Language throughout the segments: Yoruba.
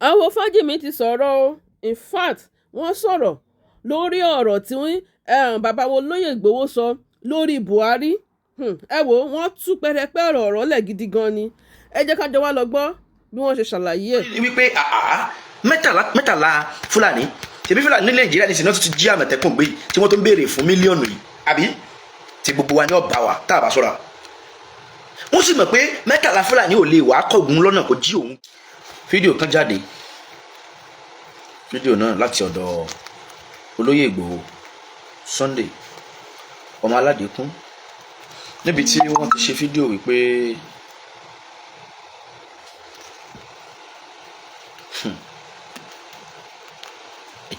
àwọn Fájìmí ti sọ̀rọ̀ o, in fact wọ́n sọ̀rọ̀ lórí ọ̀rọ̀ tí bàbá wo lóyè Ìgbòho sọ lórí Buhari. Ẹ wo wọ́n tú pẹrẹpẹ ọ̀rọ̀ lẹ̀ gidi gan ni. Ẹ jẹ́ ká jọ wá lọ gbọ́ bí wọ́n ṣe ṣàlàyé ẹ̀. wípé mẹ́tàlá Fúlàní ṣebí Fúlàní ní Nàìjíríà ní sinmi tó ti jí Àmọ̀tẹ́kùn gbé tí wọ́n tó ń béèrè fún mílíọ̀nù yìí àbí tí gbogbo wa ní ọba wa tá a bá sọ̀rọ̀ wọ́n sì mọ̀ pé mẹ́tàlá Fúlàní ò lè wàá kọ̀gùn lọ́nà kó jí òun. fídíò kan jáde fídíò náà láti ọ̀dọ̀ olóyè Ìgbòho Sunday ọmọ Aládékún níbi tí wọ́n ti ṣe fídíò wípé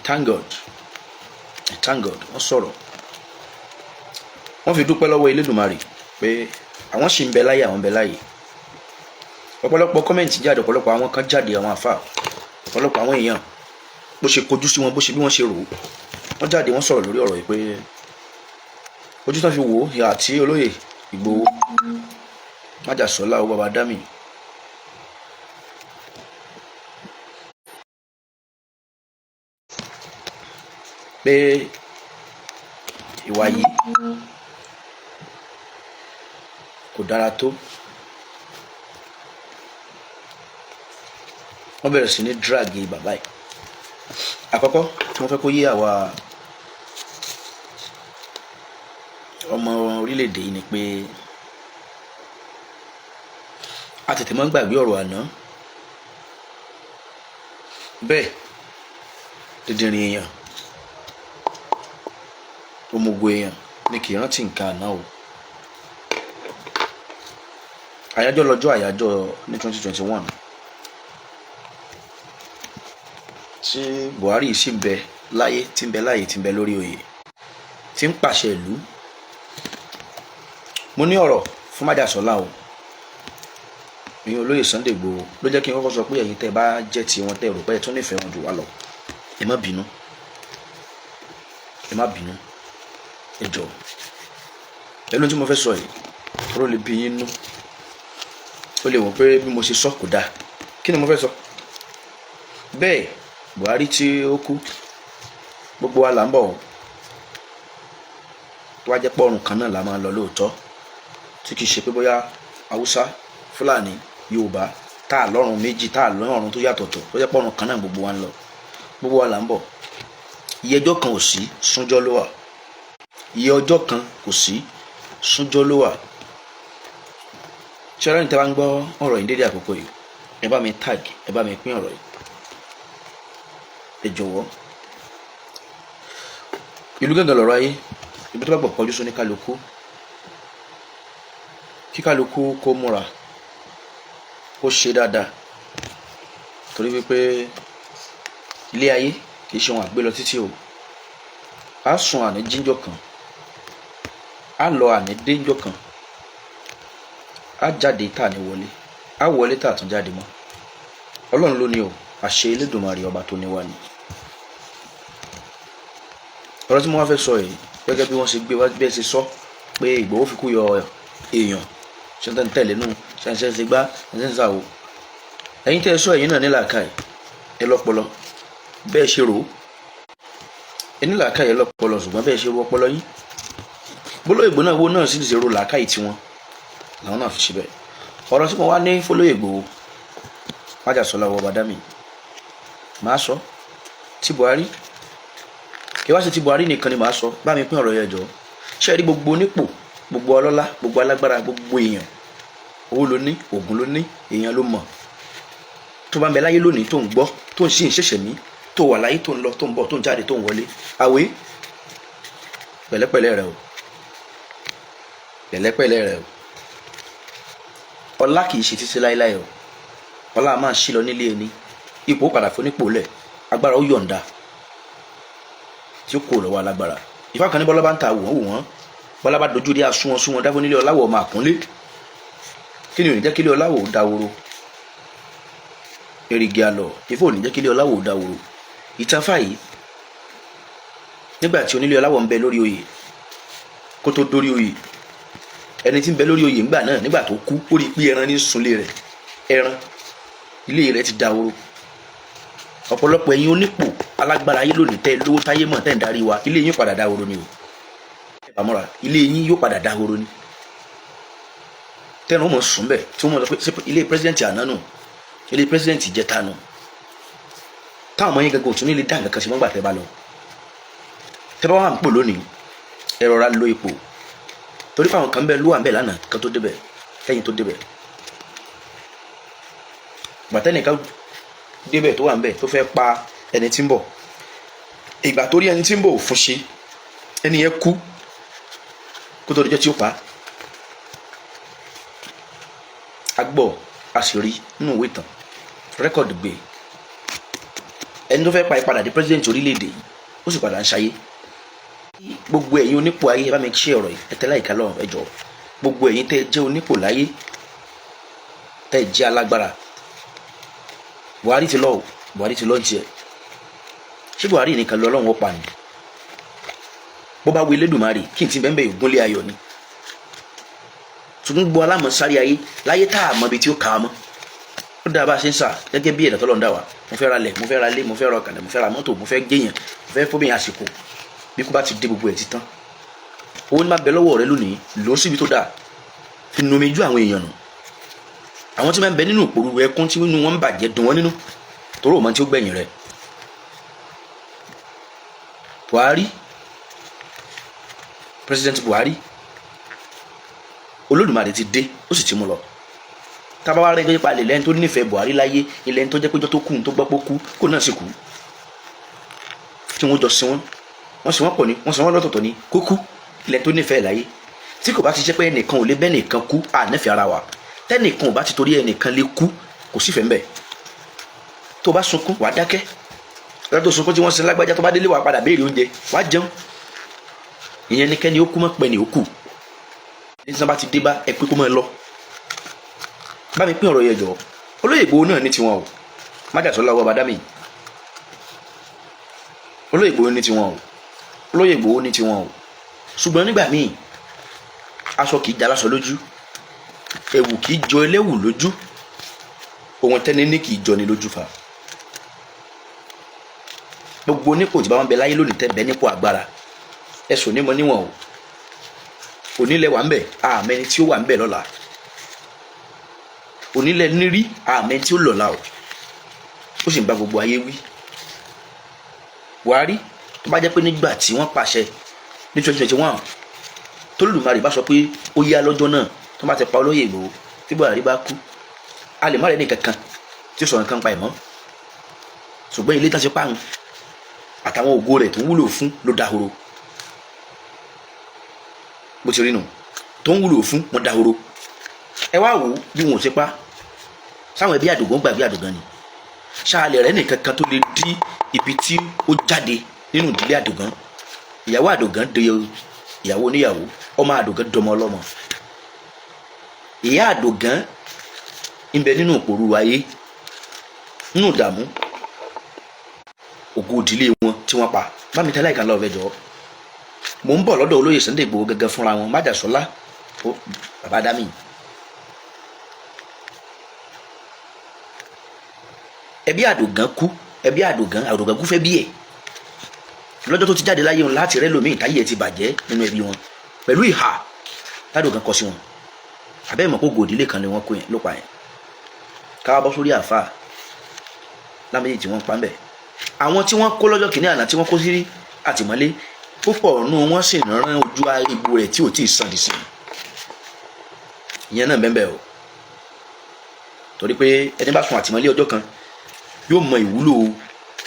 thank God wọ́n sọ̀rọ̀ wọ́n fi dúpẹ́ lọ́wọ́ Elédùmarè pé àwọn ṣì ń bẹ láyé àwọn ń bẹ láyé ọ̀pọ̀lọpọ̀ kọ́mẹ̀ntì jáde ọ̀pọ̀lọpọ̀ àwọn kan jáde àwọn àfà ọ̀pọ̀lọpọ̀ àwọn èèyàn bó ṣe kojú sí wọn bó ṣe bí wọ́n ṣe rò ó wọ́n jáde wọ́n sọ̀rọ̀ lórí ọ̀rọ̀ yìí pé ojú tán fi wò ó ìhà tí olóyè Ìgbòho Májàsọ́lá ó bàbá Dámì pé ìwà yìí kò dára tó wọ́n bẹ̀rẹ̀ sí ní dragi bàbá yìí. Àkọ́kọ́ tí wọ́n fẹ́ kó yé àwa ọmọ orílẹ̀-èdè yìí ni pé a tètè máa ń gbàgbé ọ̀rọ̀ àná bẹ́ẹ̀ dídìrín èèyàn òmùgọ̀ èèyàn ni kì í rántí nǹkan àná o. àyájọ́ lọ́jọ́ àyájọ́ ní 2021 tí Buhari sì ń bẹ láyé tí ń bẹ lórí oyè tí ń pàṣẹ ìlú. mo ní ọ̀rọ̀ fún Májàsọ́lá o ìyẹn olóyè Sunday Igboho ló jẹ́ kí n kọ́kọ́ sọ pé ẹ̀yin tẹ́ bá jẹ́ ti wọn tẹ́ rò pé ẹ tún nífẹ̀ẹ́ wọn jù wá lọ ẹ má bínú ẹ jọ̀ọ́ ẹnu tí mo fẹ́ sọ yìí ọ̀rọ̀ lè bí yín nú ó lè wọ́n pé bí mo ṣe sọ kò dáa kí ni mo fẹ́ sọ. bẹ́ẹ̀ Buhari tí ó kú gbogbo wa là ń bọ̀ tó wá jẹ́ pọ́ọ̀rùn kan náà la máa lọ lóòótọ́ tí kì í ṣe pé bóyá Haúsá Fúlàní Yorùbá tá a lọ́rùn méjì tá a lọ́rùn tó yàtọ̀tọ̀ tó jẹ́ pọ́ọ̀rùn kan náà gbogbo wa ń lọ gbogbo wa là ń bọ̀. iye ọjọ́ kan ò sí súnjọ́ ló wà iye ọjọ́ kan kò sí súnjọ́ ló wà. ṣé ọlọ́run tẹ́ bá ń gbọ́ ọ̀rọ̀ yìí dédé àkókò yìí ẹ bá mi tag ẹ bá mi pín ọ̀rọ̀ yìí ẹ jọ̀wọ́. ìlú gángan lọ̀rọ̀ ayé ibi tó bá gbọ̀ pọ̀jú sóní kálukú kí kálukú kó múra kó ṣe dáadáa torí wípé ilé ayé kì í ṣe wọn àgbé lọ títí o. a sùn àní jíjọ kan a lọ àní déjọ kan a jáde tá ní wọlé a wọlé tá tún jáde mọ́ Ọlọ́run ló ní o àṣẹ Elédùmarè ọba tó ní wá ni. ọ̀rọ̀ tí mo wá fẹ́ sọ yìí gẹ́gẹ́ bí wọ́n ṣe gbé wá bí ẹ ṣe sọ pé Ìgbòho fi kú yọ èèyàn ṣe ń tẹ̀lé nù ṣe ṣe gbá ṣe ń ṣàwò. ẹ̀yin tẹ́ ẹ sọ ẹ̀yin náà ní làákàyè ẹ lọ́pọlọ bẹ́ẹ̀ ṣe rò ó ẹ ní làákàyè lọ́pọlọ ṣùgbọ́n bẹ́ẹ̀ ṣe rò ọpọlọ yín bólóyè Ìgbòho náà wo náà sì ṣe rò làákàyè tiwọn làwọn náà fi ṣe bẹ́ẹ̀. ọ̀rọ̀ tí mo wá ní fólóyè Ìgbòho Májàsọ́lá ọba Dámì màá sọ ti Buhari kí wá sí ti Buhari nìkan ni màá sọ bá mi pín ọ̀rọ̀ yẹn jọ. ṣé ẹ rí gbogbo onípò gbogbo ọlọ́lá gbogbo alágbára gbogbo èèyàn owó ló ní ògùn ló ní èèyàn ló mọ̀ tó bá ń bẹ láyé lónìí tó ń gbọ́ tó ń ṣì ń ṣẹ̀ṣẹ̀ mí tó wà láyé tó ń lọ tó ń bọ̀ tó ń jáde tó ń wọlé àwé pẹ̀lẹ́pẹ̀lẹ́ rẹ o pẹ̀lẹ́pẹ̀lẹ́ rẹ o. ọlá kìí ṣe títí láéláé o ọlá máa ṣí lọ nílé ẹni ipò padà fún nípò lẹ̀ agbára ó yọ̀ǹda tí ó kó lọ́wọ́ alágbára. ìfá kan ní bọ́lá bá ń ta wọ́n bọ́lá bá dojú dé asúnwọ̀n dáfún nílé ọláwọ̀ ọmọ àkúnlé kí ni ò ní jẹ́ kílé ọláwọ̀ ó dáworo èrìgì àlọ́ ìfọ̀ ò ní jẹ́ kílé ọláwọ̀ ó dáworo. ìtafà yìí nígbà tí onílé ọláwọ̀ ń bẹ lórí oyè kó tó dórí oyè ẹni tí ń bẹ lórí oyè ńgbà náà nígbà tó kú ó rí i pé ẹran ní sunlé rẹ̀ ẹran ilé rẹ̀ ti dáworo ọ̀pọ̀lọpọ̀ ẹ̀yin onípò alágbára ayé lónìí tẹ́ lówó táyé mọ̀ tẹ́ ń darí wa ilé yín padà dahoro ni o ìbámọ́ra ilé yín yóò padà dahoro ni tẹ́nu mọ̀ sùn bẹ́ẹ̀ tí wọ́n mọ̀ sọ pé ilé pírẹsidẹ́ǹtì àná nù ilé pírẹsidẹ́ǹtì ìjẹta nù táwọn ọmọ yín gẹ́gẹ́ òtún nílé dá nǹkan kan sí mọ́gbà tẹ́ bá lọ tẹ́ bá wà ń pò lónìí ẹ rọra lo ipò torí fáwọn kan bẹ́ẹ̀ ló wà ń bẹ̀ lánàá kan tó débẹ̀ kẹ́yìn tó débẹ̀ gbàtẹ́nìkan débẹ̀ tó wà ń bẹ̀ tó fẹ́ pa ẹni tí ń bọ̀ ìgbà tó rí ẹni tí ń bọ̀ fún ṣe ẹni yẹn kú kó tó dijọ́ tí ó pa agbọ́ àṣírí nínú ìwé ìtàn rẹ́kọ̀dì gbé ẹni tó fẹ́ pa ìpadà di pírẹsidẹ́ǹtì orílẹ̀-èdè yìí ó sì padà ń ṣayé gbogbo ẹ̀yin onípò ayé ẹ bá mi ṣe ọ̀rọ̀ yìí ẹ tẹ́ láìka lọ́rùn ẹ jọ̀ọ́ gbogbo ẹ̀yin tẹ́ jẹ́ onípò láyé tẹ́ jẹ́ alágbára Buhari ti lọ o Buhari ti lọ tiẹ̀ ṣé Buhari nìkan lọ Ọlọ́run ó pa ni bó bá wo Elédùmarè kí n ti bẹ́ẹ̀ bẹ́ẹ̀ ògúnlé ayọ̀ ni ṣùgbọ́n gbọ́ alámọ̀ sáré ayé láyé tá a mọ ibi tí ó kà á mọ́ ó dáa bá a ṣe ń sà gẹ́gẹ́ bí ẹ̀dá tọ́lọ́ ń dà wá mo fẹ́ ra lẹ̀ mo fẹ́ ra lé mo fẹ́ ra ọ̀kadà mo fẹ́ ra mọ́tò mo fẹ́ géèyàn mo fẹ́ fóbìyàn àsìkò bí kò bá ti dé gbogbo ẹ̀ ti tán owó ní má bẹ lọ́wọ́ rẹ lónìí lò ó síbi tó dáa fi nomi ju àwọn èèyàn nù àwọn tí máa ń bẹ nínú òpòrú ẹkún tí inú wọn ń bàjẹ́ dùn wọ́n nínú torí òmọ tí ó gbẹ̀yìn rẹ̀ Buhari President Buhari Olódùmarè ti dé ó sì ti mú lọ tábàwá rẹ gbé palẹ̀ lẹ́yìn tó nífẹ̀ẹ́ Buhari láyé ilẹ̀ tó jẹ́ péjọ tó kù tó gbọ́ pé kú kó náà sì kú tí wọ́n jọ sin wọ́n sin wọ́n pọ̀ ní wọ́n sin wọ́n lọ́tọ̀ọ̀tọ̀ ní kó kú ilẹ̀ tó nífẹ̀ẹ́ láyé tí kò bá ti jẹ́ pé ẹnìkan ò lè bẹ́ nìkan kú nífẹ̀ẹ́ ara wa tẹ́nìkan ò bá ti torí ẹnìkan lè kú kò sífẹ̀ẹ́ ń bẹ̀ tó bá sunkún wàá dákẹ́ lọ́dọ̀ tó sunkún tí wọ́n sin lágbájá tó bá délé wàá padà béèrè oúnjẹ wàá jẹun ìyẹn ní kẹ́ni ó kú mọ́ pẹ́ ni ó kù ní tí wọ́n bá ti dé bá ẹ pé kó mọ́ ẹ lọ bá mi pín ọ̀rọ̀ yẹn jọ Olóyè Ìgbòho náà ní tiwọn o Májàsọ́lá ọwọ́ Bàdámì Olóyè Ìgbòho ní tiwọn o Olóyè Ìgbòho ní tiwọn o ṣùgbọ́n nígbà míì aṣọ kìí já láṣọ lójú ẹ̀wù kìí jọ ẹlẹ́wù lójú ohun tẹ́ni ní kìí jọ ní lójú fa gbogbo onípò tí bá wọn bẹ láyé lónìí tẹ́ bẹ nípò agbára ẹ̀sùn onímọ̀ níwọ̀n o onílẹ̀ wà ń bẹ̀ àmẹ́ni tí ó wà ń bẹ̀ lọ́la onílẹ̀ nírí àmẹ́ni tí ó lọ́la o ó sì ń bá gbogbo ayé wí Buhari tó bá jẹ́ pé nígbà tí wọ́n pàṣẹ ní 2021 tó Olódùmarè bá sọ pé ó yá lọ́jọ́ náà tó bá ti pa Olóyè Ìgbòho tí Buhari bá kú a lè má rẹ̀ ní kankan tí ó sọ nǹkan pa ẹ̀ mọ́ ṣùgbọ́n ilé tán ti pààrùn àtàwọn ògo rẹ̀ tó ń wúlò fún ló dahoro bó ti rí nù tó ń wúlò fún wọn dahoro ẹ wá wò ó bí wọn ò ṣe pa sáwọn ẹbí Àdògán gbàgbé Àdògán ni ṣáàlẹ̀ rẹ̀ nìkan kan tó lè dí ibi tí ó jáde nínú ìdílé Àdògán ìyàwó Àdògán de ìyàwó oníyàwó ọmọ Àdògán dọmọ ọlọ́mọ ìyá Àdògán ń bẹ nínú òpòrú ayé nínú ìdààmú ògo ìdílé wọn tí wọ́n pa bá mi tẹ́lẹ̀ ìkànnì ọ̀fẹ́ jọ mò ń bọ̀ lọ́dọ̀ Olóyè Sunday Igboho gẹ́gẹ́ fúnra wọn Májàsọ́lá ó bàbá dá mi. ẹbí Àdògán kú ẹbí Àdògán kú fẹ́ bí ẹ̀ lọ́jọ́ tó ti jáde láyé wọn láti rẹ́ lómi ìtayé ẹ̀ ti bàjẹ́ nínú ẹbí wọn pẹ̀lú ìhà tádògán kọ sí wọn àbẹ́ ìmọ̀ kó gòdìlé kan ni wọ́n kó yẹn ló pa yẹn káwá bọ́ sórí àáfà láméjì tí wọ́n pa ń bẹ̀ àwọn tí wọ́n kó lọ́jọ́ kìíní àná tí wọ́n kó sí àtìmọ́lé púpọ̀ nù wọ́n sì rán ojú igbó rẹ̀ tí ò tí ì sàn dì sí ìyẹn náà bẹ́ẹ̀ o torí pé ẹni bá sùn àtìmọ́lé ọjọ́ kan yóò mọ ìwúlò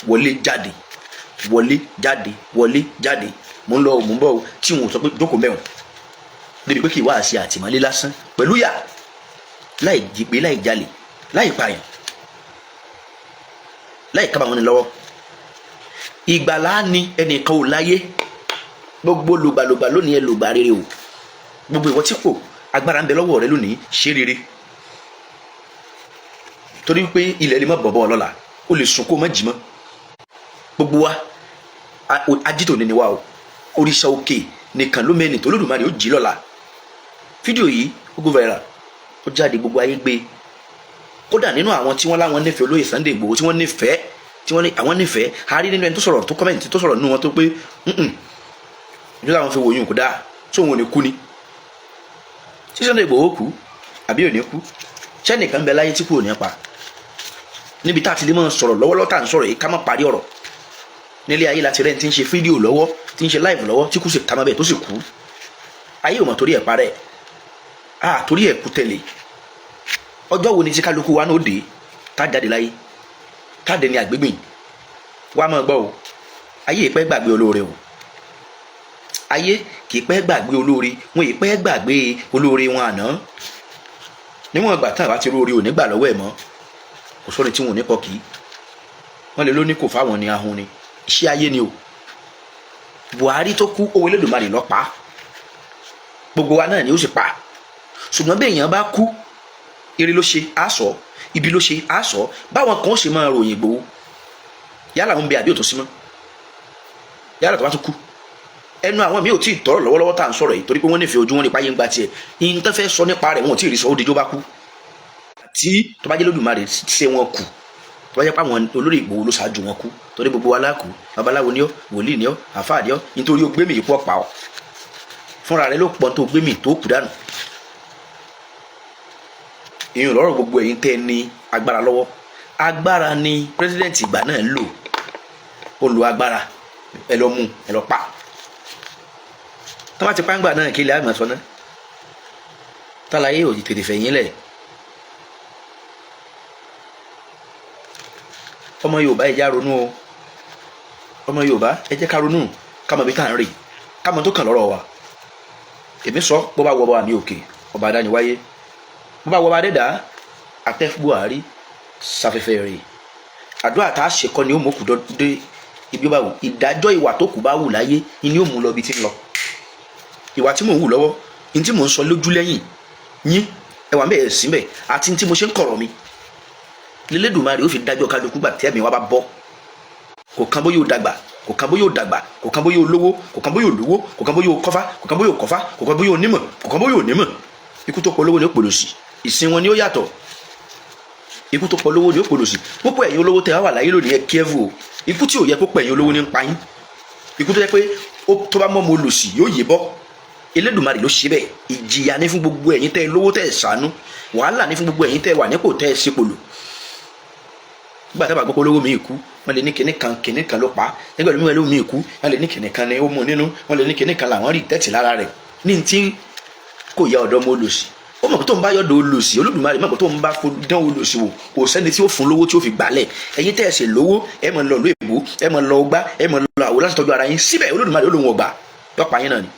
wọlé jáde mò ń lọ mò ń bọ̀ tí wọn ò sọ pé jókòó mẹ́wọ̀n débi pé kì í wá sí àtìmọ́lé lásán pẹ̀lú yà láì jí pé láì jalè láì pààyàn láì kábàámọ̀ ní lọ́wọ́ ìgbàlá ni ẹnìkan ò láyé gbogbo lògbàlògbà lónìí ẹ lògbà rere o gbogbo ìwọ tí kò agbára ń bẹ lọ́wọ́ rẹ lónìí ṣe rere torí pé ilẹ̀ lè má bọ̀bọ̀ ọlọ́la o lè sùn kó o má jí mọ́ gbogbo wa ajítò ní ni wa o òrìṣà òkè nìkan ló mẹ́ni tó Olódùmarè ó jí lọ́la fídíò yìí ó go viral ó jáde gbogbo ayé gbé kódà nínú àwọn tí wọ́n láwọn nífẹ̀ẹ́ Olóyè Sunday Igboho tí wọ́n nífẹ̀ẹ́ tí wọ́n ní àwọn nífẹ̀ẹ́ a rí nínú ẹni tó sọ̀rọ̀ tó kọ́mẹ̀ntì tó sọ̀rọ̀ nínú wọn tó pé ìjọ làwọn fi wòyún kò dáa tó wọn ò ní kú ni tí Sunday Igboho kú àbí ò ní kú sẹ́nìkan bẹ láyé tí kú ò ní pa níbi tá a ti lè máa sọ̀rọ̀ lọ́wọ́lọ́wọ́ tá à ń sọ̀rọ̀ yìí ká má parí ọ̀rọ̀ nílé ayé láti rẹ́ni tí ń ṣe fídíò lọ́wọ́ tí ń ṣe láìvù lọ́wọ́ tí kú sì ká má bẹ́ẹ̀ tó sì kú ayé ò mọ̀ torí ẹ̀ parẹ́ torí ẹ̀ kú tẹ̀lé ọjọ́ wo ni tí kálukú wa náà dé tá a jáde láyé tá a dẹni àgbégbìn wa máa gbọ́ o ayé ìpẹ́ gbàgbé olóore o ayé kì í pẹ́ gbàgbé olóore wọn ì pẹ́ gbàgbé olóore wọn àná níwọ̀n ìgbà tán àbá ti róore ò ní gbà lọ́wọ́ ẹ̀ mọ́ kò sóni tí wọn ò ní kọ kì í wọn lè lóní kò fáwọn ni ahun ni iṣẹ́ ayé ni o Buhari tó kú owó Elédùmarè ló pa gbogbo wa náà ni ó sì pa ṣùgbọ́n bí èèyàn bá kú ire ló ṣe á sọ ibi ló ṣe á sọ báwọn kan ṣe máa ròyìn Ìgbòho yálà ń bẹ àbí òtún sí mọ́ yálà tó bá tún kú ẹnu àwọn mi ò tí ì tọrọ lọ́wọ́lọ́wọ́ tá à ń sọ̀rọ̀ yìí torí pé wọ́n nífẹ̀ẹ́ ojú wọn nípa yé ń gba tiẹ̀ yìí tó fẹ́ sọ nípa rẹ̀ wọn ò tí ì rí sọ ó dijó bá kú àti tó bá jẹ́ Olódùmarè ṣe wọn kù tó bá jẹ́ pé àwọn olórí Ìgbòho ló ṣáájú wọn kú torí gbogbo wa láàkú babaláwo ni ọ́ wòlíì ni ọ́ àfáà ni ọ́ nítorí ó gbémì ìpọ́ pa ọ́ fúnra rẹ̀ ló pọ́n tó gbémì tó kù dànù ìyẹn lọ́rọ̀ gbogbo ẹ̀yin tẹ́ ní agbára lọ́wọ́ agbára ni pírẹsidẹ́ǹtì ìgbà náà lò ó lo agbára ẹ lọ mú ẹ lọ pa tó bá ti pàǹgbà náà kí ilé àgbà sọ náà tàlàyé ò tètè fẹ̀yìn lẹ̀ ọmọ Yorùbá ẹ jẹ́ á ronú o ọmọ Yorùbá ẹ jẹ́ ká ronú ká mọ ibi tá à ń rè ká mọ tó kàn lọ́rọ̀ wa èmi sọ bó bá wọ ọba mi òkè ọba adániwáyé bó bá wọ ọba dẹ́dà àtẹ Buhari sáfẹ́fẹ́ rè àdúrà tá a ṣe kọ́ ni ó mú kù dé ibi ó bá wù ìdájọ́ ìwà tó kù bá wù láyé ni ó mú lọ ibi tí ń lọ ìwà tí mò ń wù lọ́wọ́ ní tí mò ń sọ lójú lẹ́yìn yín ẹwà ń bẹ̀rẹ̀ síbẹ̀ àti ní tí mo ṣe ń kọ̀rọ̀ mi l'Elédùmarè ó fi dájọ́ kálukú gbà tí ẹ̀mí wa bá bọ́ kò kan bóyá ó dàgbà kò kan bóyá ó dàgbà kò kan bóyá ó lówó kò kan bóyá ó lówó kò kan bóyá ó kọ́fá kò kan bóyá ó kọ́fá kò kan bóyá ó nímọ̀ kò kan bóyá ó nímọ̀ ikú tó polówó ni ó polòsì ìsìn wọn ni ó yàtọ̀ ikú tó polówó ni ó polòsì púpọ̀ ẹ̀yin olówó tẹ́ wà láyé lónìí ẹ kẹ́fù o ikú tí ò yẹ púpọ̀ ẹ̀yin olówó ní ń pa yín ikú tó yẹ pé tó bá mọ́ mo lòsì yóò yé bọ́ Elédùmarè ló ṣe bẹ́ẹ̀ ìjìyà ní fún gbogbo ẹ̀yin tẹ́ lówó tẹ́ ṣàánú wàhálà ní fún gbogbo ẹ̀yin tẹ́ wà nípò tẹ́ ṣepolò nígbà tá a bá gbọ́ polówó mi ìkú wọ́n lè ní kinní kan ló pa á nígbà tó mi ìkú wọ́n lè ní kinní kan ní ó mú nínú wọ́n lè ní kinní kan làwọn rí tẹ́tì lára rẹ̀ ní ti kò yá ọ̀dọ́ mọ́ olòṣì ó mọ̀ pé tó ń bá yọ̀dọ̀ olòṣì Olódùmarè mọ̀ pé tó ń bá dán olòṣì wò kò sẹ́ni tí ó fún lówó tí ó fi gbálẹ̀ ẹ̀yin tẹ́ ẹ̀ ṣe lówó ẹ̀ mọ̀ lọ ló èbó ẹ̀ mọ̀ lọ ọgbá ẹ̀ mọ̀ lọ àwò láti tọ́jú ara yín síbẹ̀ Olódùmarè ó lóun ọgbà yọ̀pá yín náà ni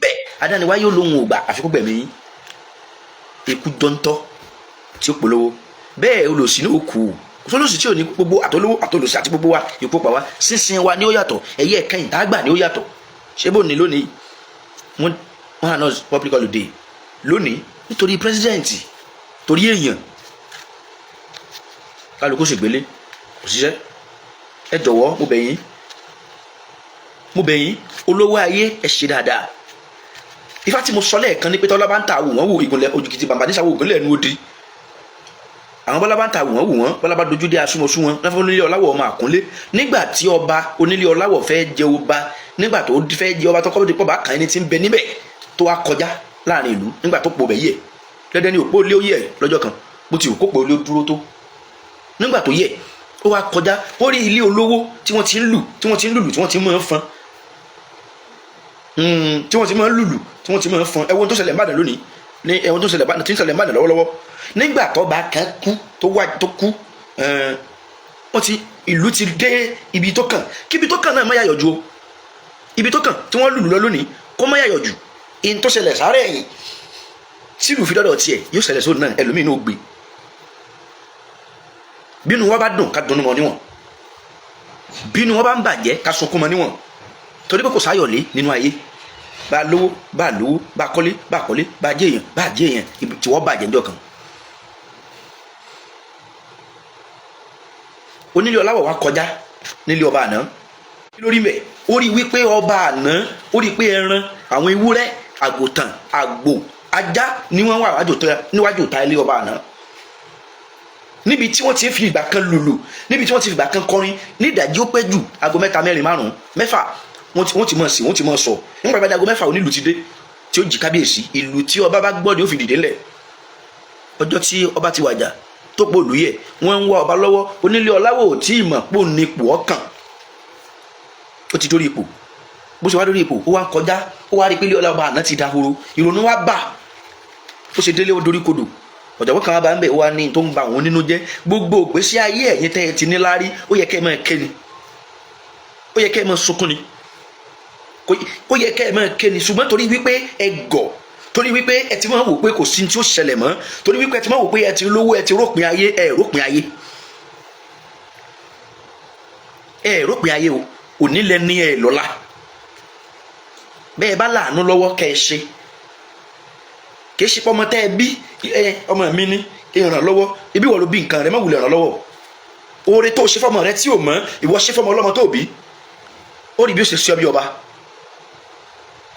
bẹ́ẹ̀ adániwáyé ó lóun ọgbà àfikún gbẹ̀mí yín ikú jọ́ntọ́ tí ó polówó bẹ́ẹ̀ olòṣì náà kù olòṣì tí ò ní gbogbo àtolówó àtolòṣì àti gbogbo wa ikú pa wá sísìn wa ni ó yàtọ̀ ẹ̀yẹ ẹ̀ka ìdágbà ni ó yàtọ̀ ṣé bó ní lónìí wọ́n announce public holiday lónìí nítorí pírẹsidẹ́ǹtì torí èèyàn kálukú ṣègbélé òṣìṣẹ́ ẹ jọ̀wọ́ mo bẹ̀ yín olówó ayé ẹ ṣe dáadáa ifá tí mo sọ lẹ́ẹ̀kan ní pé tọ́lá bá ń ta àwòrán wò ìgúnlẹ̀ ojúkìtì bàbá nísàwọ̀ ògúnlẹ̀ ẹnu odi àwọn bọ́lá bá ń ta àwòrán wò wọ́n bọ́lá bá dojú dé asúmọ̀sú wọn láfẹ́ onílé ọláwọ̀ ọmọ àkúnlé nígbà tí ọba onílé ọláwọ̀ fẹ́ jẹ ọba nígbà tó fẹ́ jẹ ọba tó kọ́ pọ̀ bá kàn ẹni tí ń bẹ níbẹ̀ tó wá kọjá láàrin ìlú nígbà tó pọ̀ bẹ̀ yẹ lẹ́dẹ́ ní òpó ilé ó yẹ lọ́jọ́ kan bó ti òkó pọ̀ ilé ó dúró tó nígbà tó yẹ ó wá kọjá ó rí ilé olówó tí wọ́n ti ń lùlù tí wọ́n ti máa ń fọn tí wọ́n ti máa ń lùlù tí wọ́n ti máa ń fọn ẹ̀wọ̀n tó ṣẹlẹ̀ ń bàdàn lónìí ní ẹ̀wọ̀n tó ṣẹlẹ̀ ń bàdàn lọ́wọ́lọ́wọ́ nígbà tó bá kan kú tó kú wọ́n ti ìlú ti dé ibi tó kàn kí ibi tó kàn náà má yàyọ̀ ju o ibi tó kàn tí wọ́n lùlù lọ lónìí kó má yàyọ̀ jù in tó ṣẹlẹ̀ sáré ẹ̀yìn sílùú fi dọ́dọ̀ tiẹ̀ yóò ṣẹlẹ̀ sóòdù náà ẹlòmíín náà gbé bínú wọn bá dùn ká dunnú mọ́ níwọ̀n bínú wọn bá ń bàjẹ́ ká sunkún mọ́ níwọ̀n torí pé kò sáyọ̀lé nínú ayé bá lówó bá kọ́lé bá jẹ́ èèyàn ibi tí wọ́n bàjẹ́ ńjọ́ kan. onílé ọláwọ̀ wá kọjá nílé ọba àná lórí mẹ́ ó rí wípé ọba àná ó rí pé ẹran àwọn ewúrẹ́ àgùntàn àgbò ajá ni wọ́n wà níwájú ta ilé ọba àná níbi tí wọ́n ti fi ìgbà kan lùlù, níbi tí wọ́n ti fi ìgbà kan kọrin, ní ìdájí ó pẹ́ jù aago 3, 4, 5, 6 wọ́n ti mọ̀ sí, wọ́n ti mọ̀ sọ. nígbà bá aago 6 onílù ti dé tí ó jí kábíyèsí, ìlú tí ọba bá gbọ́ ni ó fi dìde ńlẹ̀. ọjọ́ tí ọba ti wàjà tó pò lóyè wọ́n ń wá ọba lọ́wọ́, onílé ọláwò tí ìmọ̀ pò ní ipò ọkàn, ó ti dórí ipò. bó ṣe wá dórí ipò ó wá ń kọjá, ó wá rí pé ilé ọlọ́ba àná ti dahoro, ìrònú wá bà. ó ṣe délé ó dorí kodò, ọ̀jọ̀gbọ́n kan bá ń bẹ̀ wá ní tó ń ba àwọn nínú jẹ́. gbogbo ìgbésí ayé ẹ̀yin tẹ́ ẹ ti ní láárí, ó yẹ kẹ́ ẹ máa ké ni, ó yẹ kẹ́ ẹ máa sunkún ni, ó yẹ kẹ́ ẹ máa ké ni. ṣùgbọ́n torí wípé ẹ gọ̀, torí wípé ẹ ti máa wò pé kò sí tí ó ṣẹlẹ̀ mọ́, torí wípé ẹ ti máa wò pé ẹ ti lówó, ẹ ti rópin ayé, ẹ rópin ayé, ẹ rópin ayé o. òní lẹ ní ẹ lọ́la. bẹ́ẹ̀ bá láàánú lọ́wọ́ kẹ́ ẹ ṣe, kì í ṣe pọ́mọ tẹ́ ẹ bí ọmọ mi ní ìrànlọ́wọ́, ibi wọ́n ló bí nǹkan rẹ má wulẹ̀ ìrànlọ́wọ́. oore tó ṣe fọ́mọ rẹ tí ò mọ̀, ìwọ ṣe fọ́mọ ọlọ́mọ tó bí, ó rí bí ó ṣe ṣe ọ bí ọba.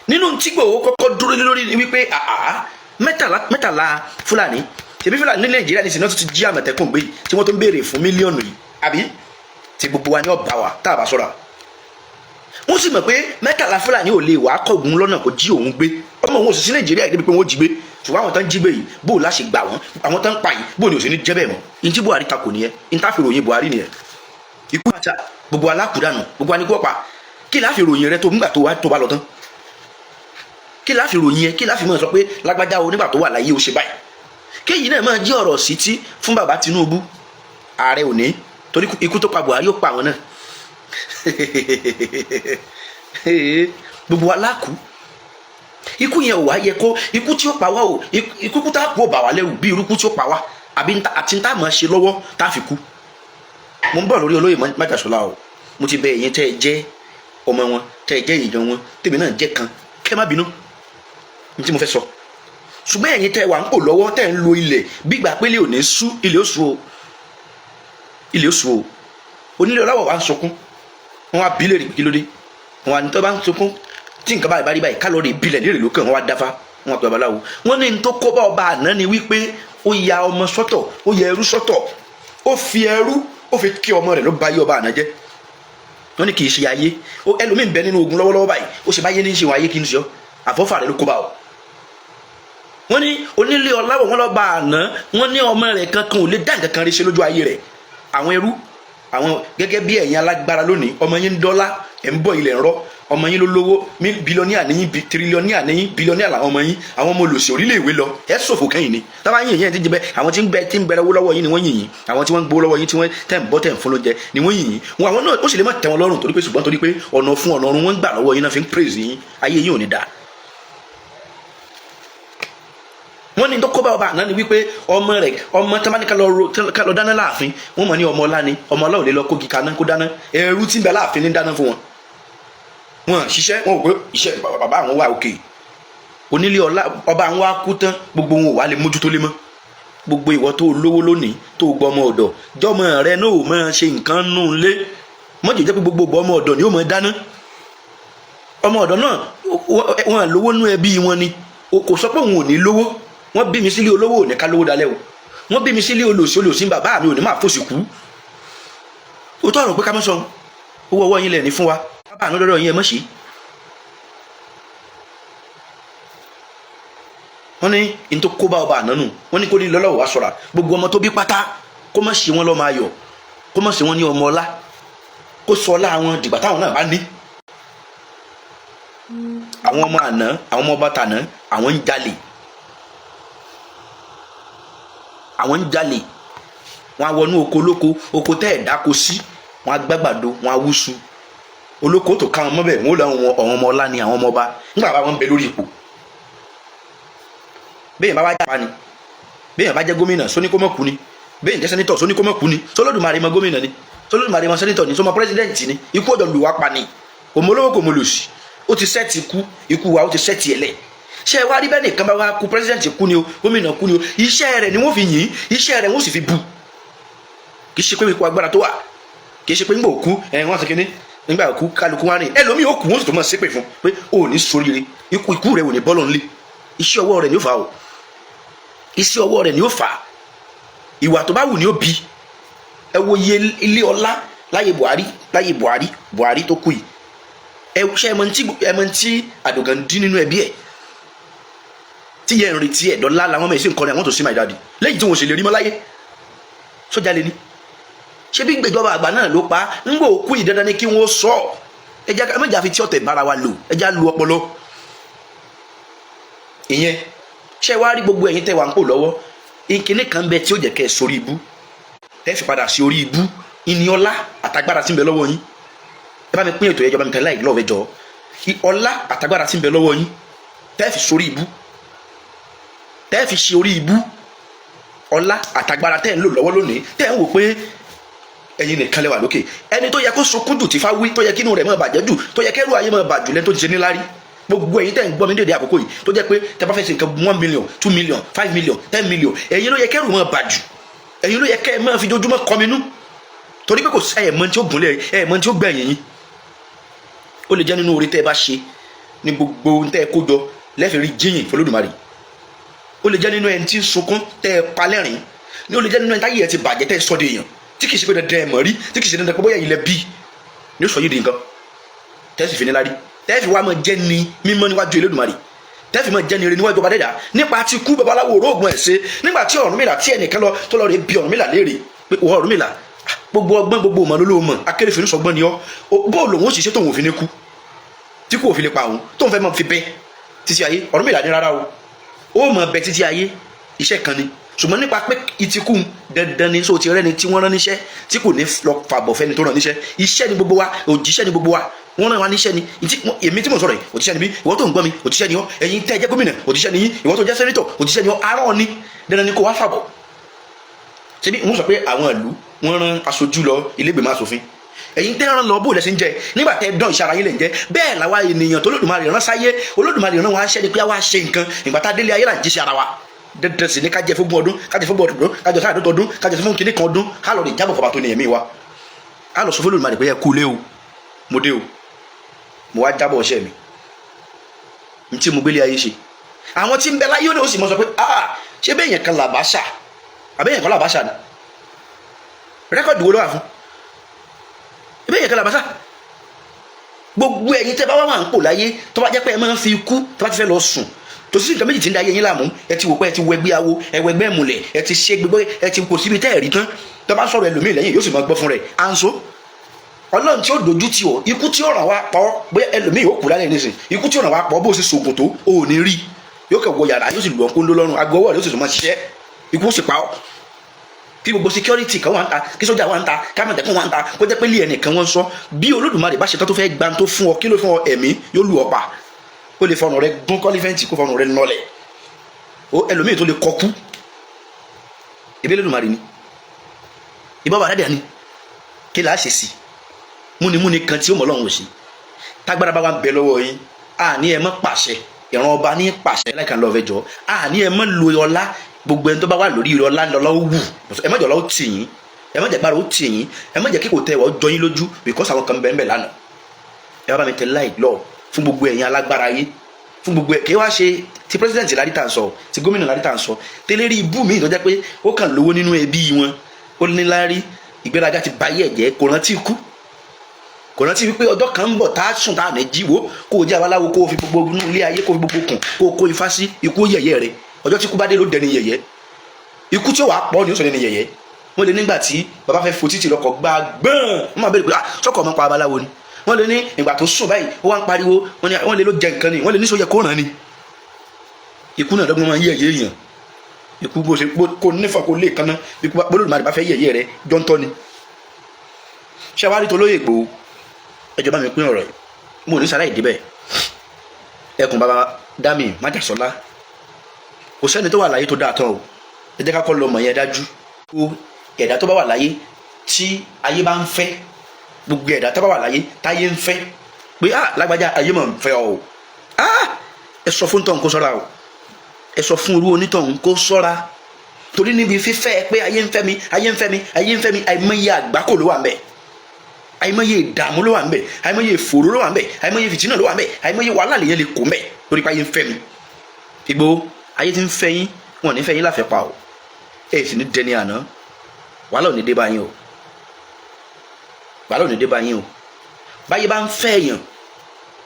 nínú tí Ìgbòho kọ́kọ́ dúró lórí ni wípé mẹ́tàlá Fúlàní, ṣebí Fúlàní ní Nàìjíríà ní sinú tó ti jí Àmọ̀tẹ́kùn gbé tí wọ́n tó ń béèrè fún mílíọ̀nù yìí, àbí tí gbogbo wa ní ọba wa tá a bá ṣọ́ra. wọ́n sì mọ̀ pé mẹ́tàlá Fúlàní ò lè wàá kọ̀gùn lọ́nà kó jí òun gbé, ọmọ òun ò sì sí Nàìjíríà débi pé wọ́n jí gbé. ṣùgbọ́n àwọn tó ń jí gbé yìí bó o láṣẹ gbà wọ́n, àwọn tó ń pa yìí bó o ní ò sí ní jẹ́ bẹ́ẹ̀ mọ́. ìyẹn tí Buhari takò nìyẹn, ìyẹn tá fi ròyìn Buhari nìyẹn. ikú àti gbogbo alákùdánù, gbogbo anikọ́pa, kí láfi ròyìn rẹ tó nígbà tó bá lọ tán? kí láfi ròyìn ẹ, kí láfi mọ̀ sọ pé lágbájá o nígbà tó wà láyé o ṣe báyìí? kéyìí náà máa jí ọ̀rọ̀ sí tí fún bàbá Tinubu ààrẹ òní, torí ikú tó pa Buhari ó pa àwọn náà. gbogbo alákù, ikú yẹn ò wá yẹ kó, ikú tí ó pa wá o, ikú tá a kú ò bà wá lẹ́rù bí irú ikú tí ó pa wá, àbí àti ń tá a máa ṣe lọ́wọ́ tá a fi kú. mo ń bọ̀ lórí olóyè Májàsọ́lá o, mo ti bẹ ẹ̀yin tẹ́ ẹ jẹ́ ọmọ wọn, tẹ́ ẹ jẹ́ èèyàn wọn, tèmi náà jẹ́ kan, kẹ́ má bínú ní tí mo fẹ́ sọ. ṣùgbọ́n ẹ̀yin tẹ́ wà ń pò lọ́wọ́, tẹ́ ń lo ilẹ̀ gbígbà pé ilé ò ní sú, ilé ó sú o, ilé ó sú o. onílé ọláwọ̀ wa ń sunkún, wọn wá bílẹ̀ rè kí ló dé, wọn wá ní tó bá ń sunkún tí nǹkan báyìí bá rí báyìí kálọ̀rì bílẹ̀ lérè lókè, wọn wá dáfá, wọn wá pè babaláwo. wọn ní tó kó bá ọba àná ni wípé ó ya ọmọ sọ́tọ̀, ó ya ẹrú sọ́tọ̀, ó fi ẹrú ó fi kí ọmọ rẹ̀ ló bá yí ọba àná jẹ́. wọn ní kì í ṣe ayé, ẹlòmíín bẹ nínú ogun lọ́wọ́lọ́wọ́ báyìí, ó ṣe báyé ní ṣe wọn ayé kí n ṣe ọ, àfọ́fà rẹ̀ ló kó bá ọ. wọ́n ní onílé ọláwọ̀ wọn lọ́ba àná, wọ́n ní ọmọ rẹ̀ kankan ò lè dá nǹkan kan rí ṣe lójú ayé rẹ̀. àwọn ẹrú, àwọn gẹ́gẹ́ bí ẹ̀yin alágbára lónìí, ọmọ yín ń dọ́là, ẹ̀ ń bọ̀ ilẹ̀ ń rọ́, ọmọ yín ló lówó, bílíọ̀nìà níyìn, tírílíọ̀nìà níyìn, bílíọ̀nìà làwọn ọmọ yín, àwọn ọmọ olùsí orílẹ̀ ìwé lọ, ẹ̀ ṣòfò kẹ́yìn ni. tábà yín yẹn ti jẹ bẹ́ẹ̀, àwọn tí ń bẹ̀rẹ̀ owó lọ́wọ́ yín ni wọ́n yìn yín, àwọn tí wọ́n ń gbowó lọ́wọ́ yín tí wọ́n tẹ̀ ń bọ́ tẹ̀ ń fún lóúnjẹ ni wọ́n yìn yín. wọn àwọn náà ó sì lè má tẹ́ wọn lọ́rùn torí pé ṣùgbọ́n torí pé ọ̀nà fún ọ̀nà ọ̀run wọn gbà lọ́wọ́ yín náà fi ń praise yín, ayé yín ò ní dáa. wọ́n ní tó kó bá ọba àná ni wípé ọmọ rẹ̀, ọmọ tí wọ́n bá ní ká lọ dáná láàfin, wọ́n mọ̀ ní ọmọ ọlá ni, ọmọ ọlá ò lè lọ kógi kaná kó dáná, ẹrú tí ń bẹ láàfin ní dáná fún wọn. wọn ṣiṣẹ́, wọn ò pé iṣẹ́ bàbá àwọn wà òkè. onílé ọba àwọn wa kú tán, gbogbo wọn ò wá lè mójútó lé mọ́. gbogbo ìwọ tó lówó lónìí tó gbọ́ ọmọ ọ̀dọ̀, jọmọ rẹ náà ò máa ṣe nǹkan nù lé, mọ́jọ́ jẹ́ pé gbogbo ọmọ ọ̀dọ̀ ni ó máa dáná. ọmọ ọ̀dọ̀ náà wọn lówó nú ẹbí wọn ni, kò sọ pé òun ò ní lówó. wọ́n bí mi sílé olówó ò ní ká lówó dalẹ̀ o, wọ́n bí mi sílé olòṣì bàbá mi ò ní máa fòṣì kú. ó tọrọ pé ká mọ́ sọ owó ọwọ́ yín lẹ̀ ní fún wa, bàbá àná lọ́dọ̀ yín ẹ mọ́ sí. wọ́n ní in tó kó bá ọba àná nù, wọ́n ní kó ní lọ́lọ́wọ́ wá sọ̀ra gbogbo ọmọ tó bí pátá kó má ṣe wọn lọ́mọ ayọ̀, kó má ṣe wọn ní ọmọ ọlá, kó sọ ọlá àwọn dìgbà táwọn náà bá ní. àwọn ọmọ àná, àwọn ọmọ ọba tàná, àwọn ń jalè, àwọn ń jalè, wọn á wọnú oko olóko, oko tẹ́ ẹ̀ dáko sí, wọn á gbàgbàdo, wọn á wúṣu, olóko tó ká wọn mọ́bẹ̀, wọn ó lọ àwọn ọmọ ọlá ni àwọn ọmọ ọba nígbà bá wọn ń bẹ lórí ipò. bẹ́ẹ̀ bá wá jápa ni, bẹ́ẹ̀ bá jẹ́ gómìnà sóní kó mọ̀ kú ni, bẹ́ẹ̀ jẹ́ sẹ́nitọ̀ sóní kó mọ̀ kú ni, sọlọ́dúnmarè mọ gómìnà ni, sọlọ́dúnmarè mọ sẹ́nitọ̀ ni, sọmọ pírẹ́sidẹ́ǹtì ni, ikú ọ̀dọ̀ lù wá pa ni, kò mọ olówó kò mọ lòsì, ó ti sẹ́ẹ̀tì ikú wa, ó ti sẹ́ẹ̀tì ẹ̀lẹ̀. ṣé wá rí bẹ́ẹ̀ nìkan bá wá kú, pírẹ́sidẹ́ǹtì kú ni o, gómìnà kú ni o, iṣẹ́ rẹ̀ ni wọ́n fi yìn, iṣẹ́ rẹ̀ wọ́n sì fi bu. kì í ṣe pé ikú agbára tó wà, kì í ṣe pé nígbà òkú wọ́n ṣe kíní, nígbà òkú kálukú wá rìn, ẹlòmíì ó kú wọ́n sì tó máa ṣépè fún pé ó ní ṣoríire, ikú rẹ̀ ò ní bọ́lọ̀ ńlẹ̀, iṣẹ́ ọwọ́ rẹ̀ ni ó fà o, iṣẹ́ ọwọ́ rẹ̀ ni ó fà. ìwà tó bá wù ní ó bí. Ẹ wo iye ilé ọlá láyé Buhari tó kú yìí. Ẹ ṣe ẹmọ tí Àdògán dín nínú ẹbí ẹ̀ tí yẹn ń retí ẹ̀ dọ́là làwọn ọmọ ẹ̀ sì ń kọrin àwọn tó sí my daddy lẹ́yìn tí wọ́n ṣe lè rí mọ́ láyé. Sójà lè ní ṣé bí gbèjọba àgbà náà ló pa ń gbò kú yìí dandan ni kí wọ́n sọ ẹja méjà fi tí ọ̀tẹ̀ bára wa lò ẹja lu ọpọlọ. Ìyẹn ṣé wàá rí gbogbo ẹ̀yin tẹ́ wà ń pò lọ́wọ́ ìkíní kan bẹ tí ó jẹ́ kẹ́ ẹ sórí ibú tẹ́ fi padà sí orí ibú ìní ọlá àtagbára tí ń bẹ lọ́wọ́ yín. Ẹ bá mi pín ètò ìjọba mi kan láì lọ́ọ̀fẹ́ jọ ọlá àtagbára tí ń bẹ lọ́wọ́ yín tẹ́ fi sórí ibú tẹ́ fi ṣe orí ibú. Ọlá àtagbára tẹ́ ń lò lọ́wọ́ lónìí tẹ́ ń wò pé ẹ̀yin nìkan lẹ wà lókè. Ẹni tó yẹ kó sunkún jù tí fá wí tó yẹ kí inú rẹ̀ máa bàjẹ́ jù tó yẹ kẹ́rù ayé máa bà jù lẹ́ni tó ti ṣe níláárí. Gbogbo ẹ̀yin tẹ́ ń gbọ́ mi dédé àkókò yìí tó jẹ́ pé tẹ́ bá fẹ́ ṣe nǹkan 1 million 2 million 5 million 10 million ẹ̀yin ló yẹ kẹ́rù máa bà jù. Ẹ̀yin ló yẹ kẹ́ ẹ máa fi ojoojúmọ́ kọminú torí pé kò sí ẹ̀mọ́ tí ó gúnlẹ̀ ẹ̀mọ́ tí ó gbẹ̀yìn yín. Ó lè jẹ́ nínú orí tẹ́ ẹ bá ṣe ní gbogbo tẹ́ ẹ kó jọ lẹ́fẹ̀ẹ́ rí jíyìn f'Olódùmarè. Ó lè jẹ́ nínú ẹni tí ń sunkún tẹ́ ẹ palẹ́rìn ní ó lè jẹ́ nínú ẹni táyé ẹ ti bàjẹ́ tẹ́ ẹ sọ́dọ̀ èèyàn tí kìí ṣe pé dandan ẹ mọ̀ rí tí kìí ṣe dandan pé bóyá ilẹ̀ bí ní ó sọ yìí di nǹkan tẹ́ sì fi ní lárí tẹ́ fi wá máa jẹ́ ni mímọ́ níwájú Elédùmarè tẹ́ fi máa jẹ́ ni ire níwájú ọba dẹ́dà nípa ti kú babaláwo orógùn ẹ̀ ṣe nígbà tí Ọ̀rúnmìlà tí ẹnìkan lọ tó lọ rè bí Ọ̀rúnmìlà léèrè pé wọ́n Ọ̀rúnmìlà gbogbo ọgbọ́n gbogbo ọmọ ló mọ̀ akérèfé ní sọgbọ́n ni ọ́ bóòlù òun ó ṣiṣẹ́ tóun ò fi ní kú tí kò fi lè pa òun tóun fẹ́ mọ́ fi bẹ́ títí ayé Ọ̀rúnmìlà ní rárá o ó mọ̀ bẹ títí ayé iṣẹ́ kan ni ṣùgbọ́n nípa pé ìtìkú dandan ni sóò ti rẹ́ni tí wọ́n rán níṣẹ́ tí kò ní lọ fàbọ̀ fẹ́ni tó rán níṣẹ́ iṣẹ́ ni gbogbo wa òjíṣẹ́ ni gbogbo wa wọ́n rán wa níṣẹ́ ni èmi tí mo sọ̀rọ̀ yìí òjíṣẹ́ ni mí ìwọ tó ń gbọ́ mi òjíṣẹ́ ni ọ́ ẹ̀yin tẹ́ ẹ jẹ́ gómìnà òjíṣẹ́ ni yín ìwọ tó jẹ́ sẹ́nítọ̀ òjíṣẹ́ ni ọ́ arán ni dandan ni kò wá fàbọ̀. ṣebí wọ́n sọ pé àwọn ìlú wọ́n rán aṣojú lọ ilé ìgbìmọ̀ aṣòfin ẹ̀yin tẹ́ rán lọ bó lẹ́sìn jẹ́ nígbà tẹ́ dán iṣẹ́ ara yín lẹ̀ ń jẹ́ bẹ́ẹ̀ làwa ènìyàn tó Olódùmarè rán sáyé Olódùmarè rán wa ṣẹ́ ni pé wá ṣe nǹkan ìgbà tá a délé ayé là ń jíṣẹ́ ara wa dandan sì ni ká jẹ fún ọdún ká jẹ fún ọdún ká jẹ fún ọdún ká jẹ fún kinní kan ọdún ká lọ rè jábọ̀ fọba tó ní ẹ̀mí wa á lọ sọ fún Olódùmarè pé ẹ kú lé o mo dé o mo wá jábọ̀ ọṣẹ́ mi n tí mo gbélé ayé ṣe àwọn tí ń bẹ láyé ó sì mọ sọ pé ṣé bẹ́ẹ̀ yẹn kan làbáṣà àbẹ́yẹn kan làbáṣà ni rẹ́kọ̀dì wo ló wà fún bẹ́ẹ̀ yẹn kan làbáṣà gbogbo ẹ̀yin tẹ́ bá wà ń pò láyé tó bá jẹ́ pé ẹ máa ń fi ikú tó bá ti fẹ́ lọ sùn tòsí nǹkan méjì tí ń da ayé yín láàmú ẹ ti wò pé ẹ ti wọ ẹgbẹ́ awo ẹ wọ ẹgbẹ́ ìmùlẹ̀ ẹ ti ṣe gbogbo ẹ ti kò síbi tẹ́ ẹ̀ rí tán tó bá sọ̀rọ̀ ẹlòmíì lẹ́yìn yóò sì máa gbọ́ fún rẹ̀ à ń so Ọlọ́run tí ó dojú tì ọ́ ikú tí ó ràn wá pa ọ́ bóyá ẹlòmíì yóò kú lálẹ́ nísìn ikú tí ó ràn wá pa ọ́ bó ṣe sògùn tó o ò ní rí yóò kẹ́ wọ yàrá yóò sì lù ọ́ kó ń lọ lọ́rùn aago ọwọ́ rẹ̀ yóò sì tún máa ṣiṣẹ́ ikú ó sì pa ọ́ kí gbogbo security kan wà ń ta kí sójà wà ń ta kí àmọ̀tẹ́kùn wà ń ta kó jẹ́ pé ilé ẹnìkan wọ́n sọ bí Olódùmarè bá ṣe tán tó fẹ́ gbà tó fún ọ kí ló fún ọ ẹ̀mí yóò lù ọ́ pa ó lè fọnù rẹ gún kọ́lífẹ́ǹtì kó fọnù rẹ nọlẹ̀ ó ẹlòmíì tó lè kọkú ìbí Olódùmarè ni ìbá wà dáadáa ni kí là á ṣe sí múnimúni kan tí ó mọ̀ Ọlọ́run ò sí tágbára bá wà ń bẹ lọ́wọ́ yín àní ẹ mọ́ pàṣẹ ìran ọba ní pàṣẹ láìka lọ́ọ́ fẹ́ jọ àní ẹ mọ́ lo ọlá gbogbo ẹni tó bá wà lórí ọlá lọ́lá ó wù ẹ má jọ ọlá ó tì yín ẹ má jẹ gbára ó tì yín ẹ má jẹ kíkò tẹ ọ jọ yín lójú because àwọn kan bẹ́ẹ̀ bẹ́ẹ̀ lánàá ẹ bá mi tẹ láì lọ fún gbogbo ẹ̀yin alágbára yé fún gbogbo ẹ̀ kí wá ṣe ti president lárí tà ń sọ ti gómìnà lárí tà ń sọ tẹ́lẹ̀ rí ibú mi tó jẹ́ pé ó kàn lówó nínú ẹbí wọn ó ní lárí ìgbéraga ti báyé ẹ̀jẹ̀ kò rántí ikú kò rántí wípé ọjọ́ kan ń bọ̀ tá a sùn tá a ní jíwó kó o jẹ́ abaláwo kó o fi gbogbo inú ilé ayé kó o fi gbogbo kùn kó o kó ifá sí ikú yẹ̀yẹ́ rẹ̀ ọjọ́ tí ikú bá dé ló dẹni yẹ̀yẹ́ ikú tí ó wàá pọ̀ ni ó sọ dẹni yẹ̀yẹ́ wọ́n lè nígbà tí bàbá fẹ́ fo títì lọ́kọ̀ gbá gbọ́n wọ́n máa bẹ̀rẹ̀ pé sọ́kọ̀ ọmọ pa abaláwo ni wọ́n lè ní ìgbà tó sùn báyìí ó wá ń pariwo wọ́n lè ló jẹ nǹkan ni wọ́n lè ní sóyẹ kó ràn ni ikú náà dọ́gbọ́n máa ń yẹ̀yẹ́ èèyàn ikú bó ṣe kó nífà kó lè kanná ikú Olódùmarè bá fẹ́ yẹ̀yẹ́ rẹ̀ jọ́ntọ́ ni ṣé wàá rí tó lóye Ìgbòho ẹjọ bá mi pín ọ̀rọ̀ yìí mo ní sáláì débẹ̀ ẹkùn bàbá Dami Májàsọ́lá kò sẹ́ni tó wà láyé tó dáa tán o ẹ jẹ́ ká kọ́ lọ́mọ yẹn dájú kó ẹ̀dá tó bá wà láyé tí ayé bá ń fẹ́ gbogbo ẹ̀dá tó bá wà láyé táyé ń fẹ́ pé lágbájá ayé mọ̀ ń fẹ́ ọ o ẹ sọ fún tọ̀hún kó sọ́ra o ẹ sọ fún irú onítọ̀hún kó sọ́ra torí níbi fífẹ́ pé ayé ń fẹ́ mi ayé ń fẹ́ mi ayé ń fẹ́ mi àìmọye àgbákò ló wà ń bẹ̀ àìmọye ìdààmú ló wà ń bẹ àìmọye ìfòòró ló wà ń bẹ àìmọye fìtínà ló wà ń bẹ àìmọye wàhálà lèyẹn lè kó ń bẹ lórí pé ayé ń fẹ́ mi Ìgbòho ayé ti ń fẹ́ yín wọn ní fẹ́ yín láfẹ́ pa o ẹ sì ní dẹni àná wàhálà ò ní dé bá yín o wàhálà ò ní dé bá yín o báyé bá ń fẹ́ èèyàn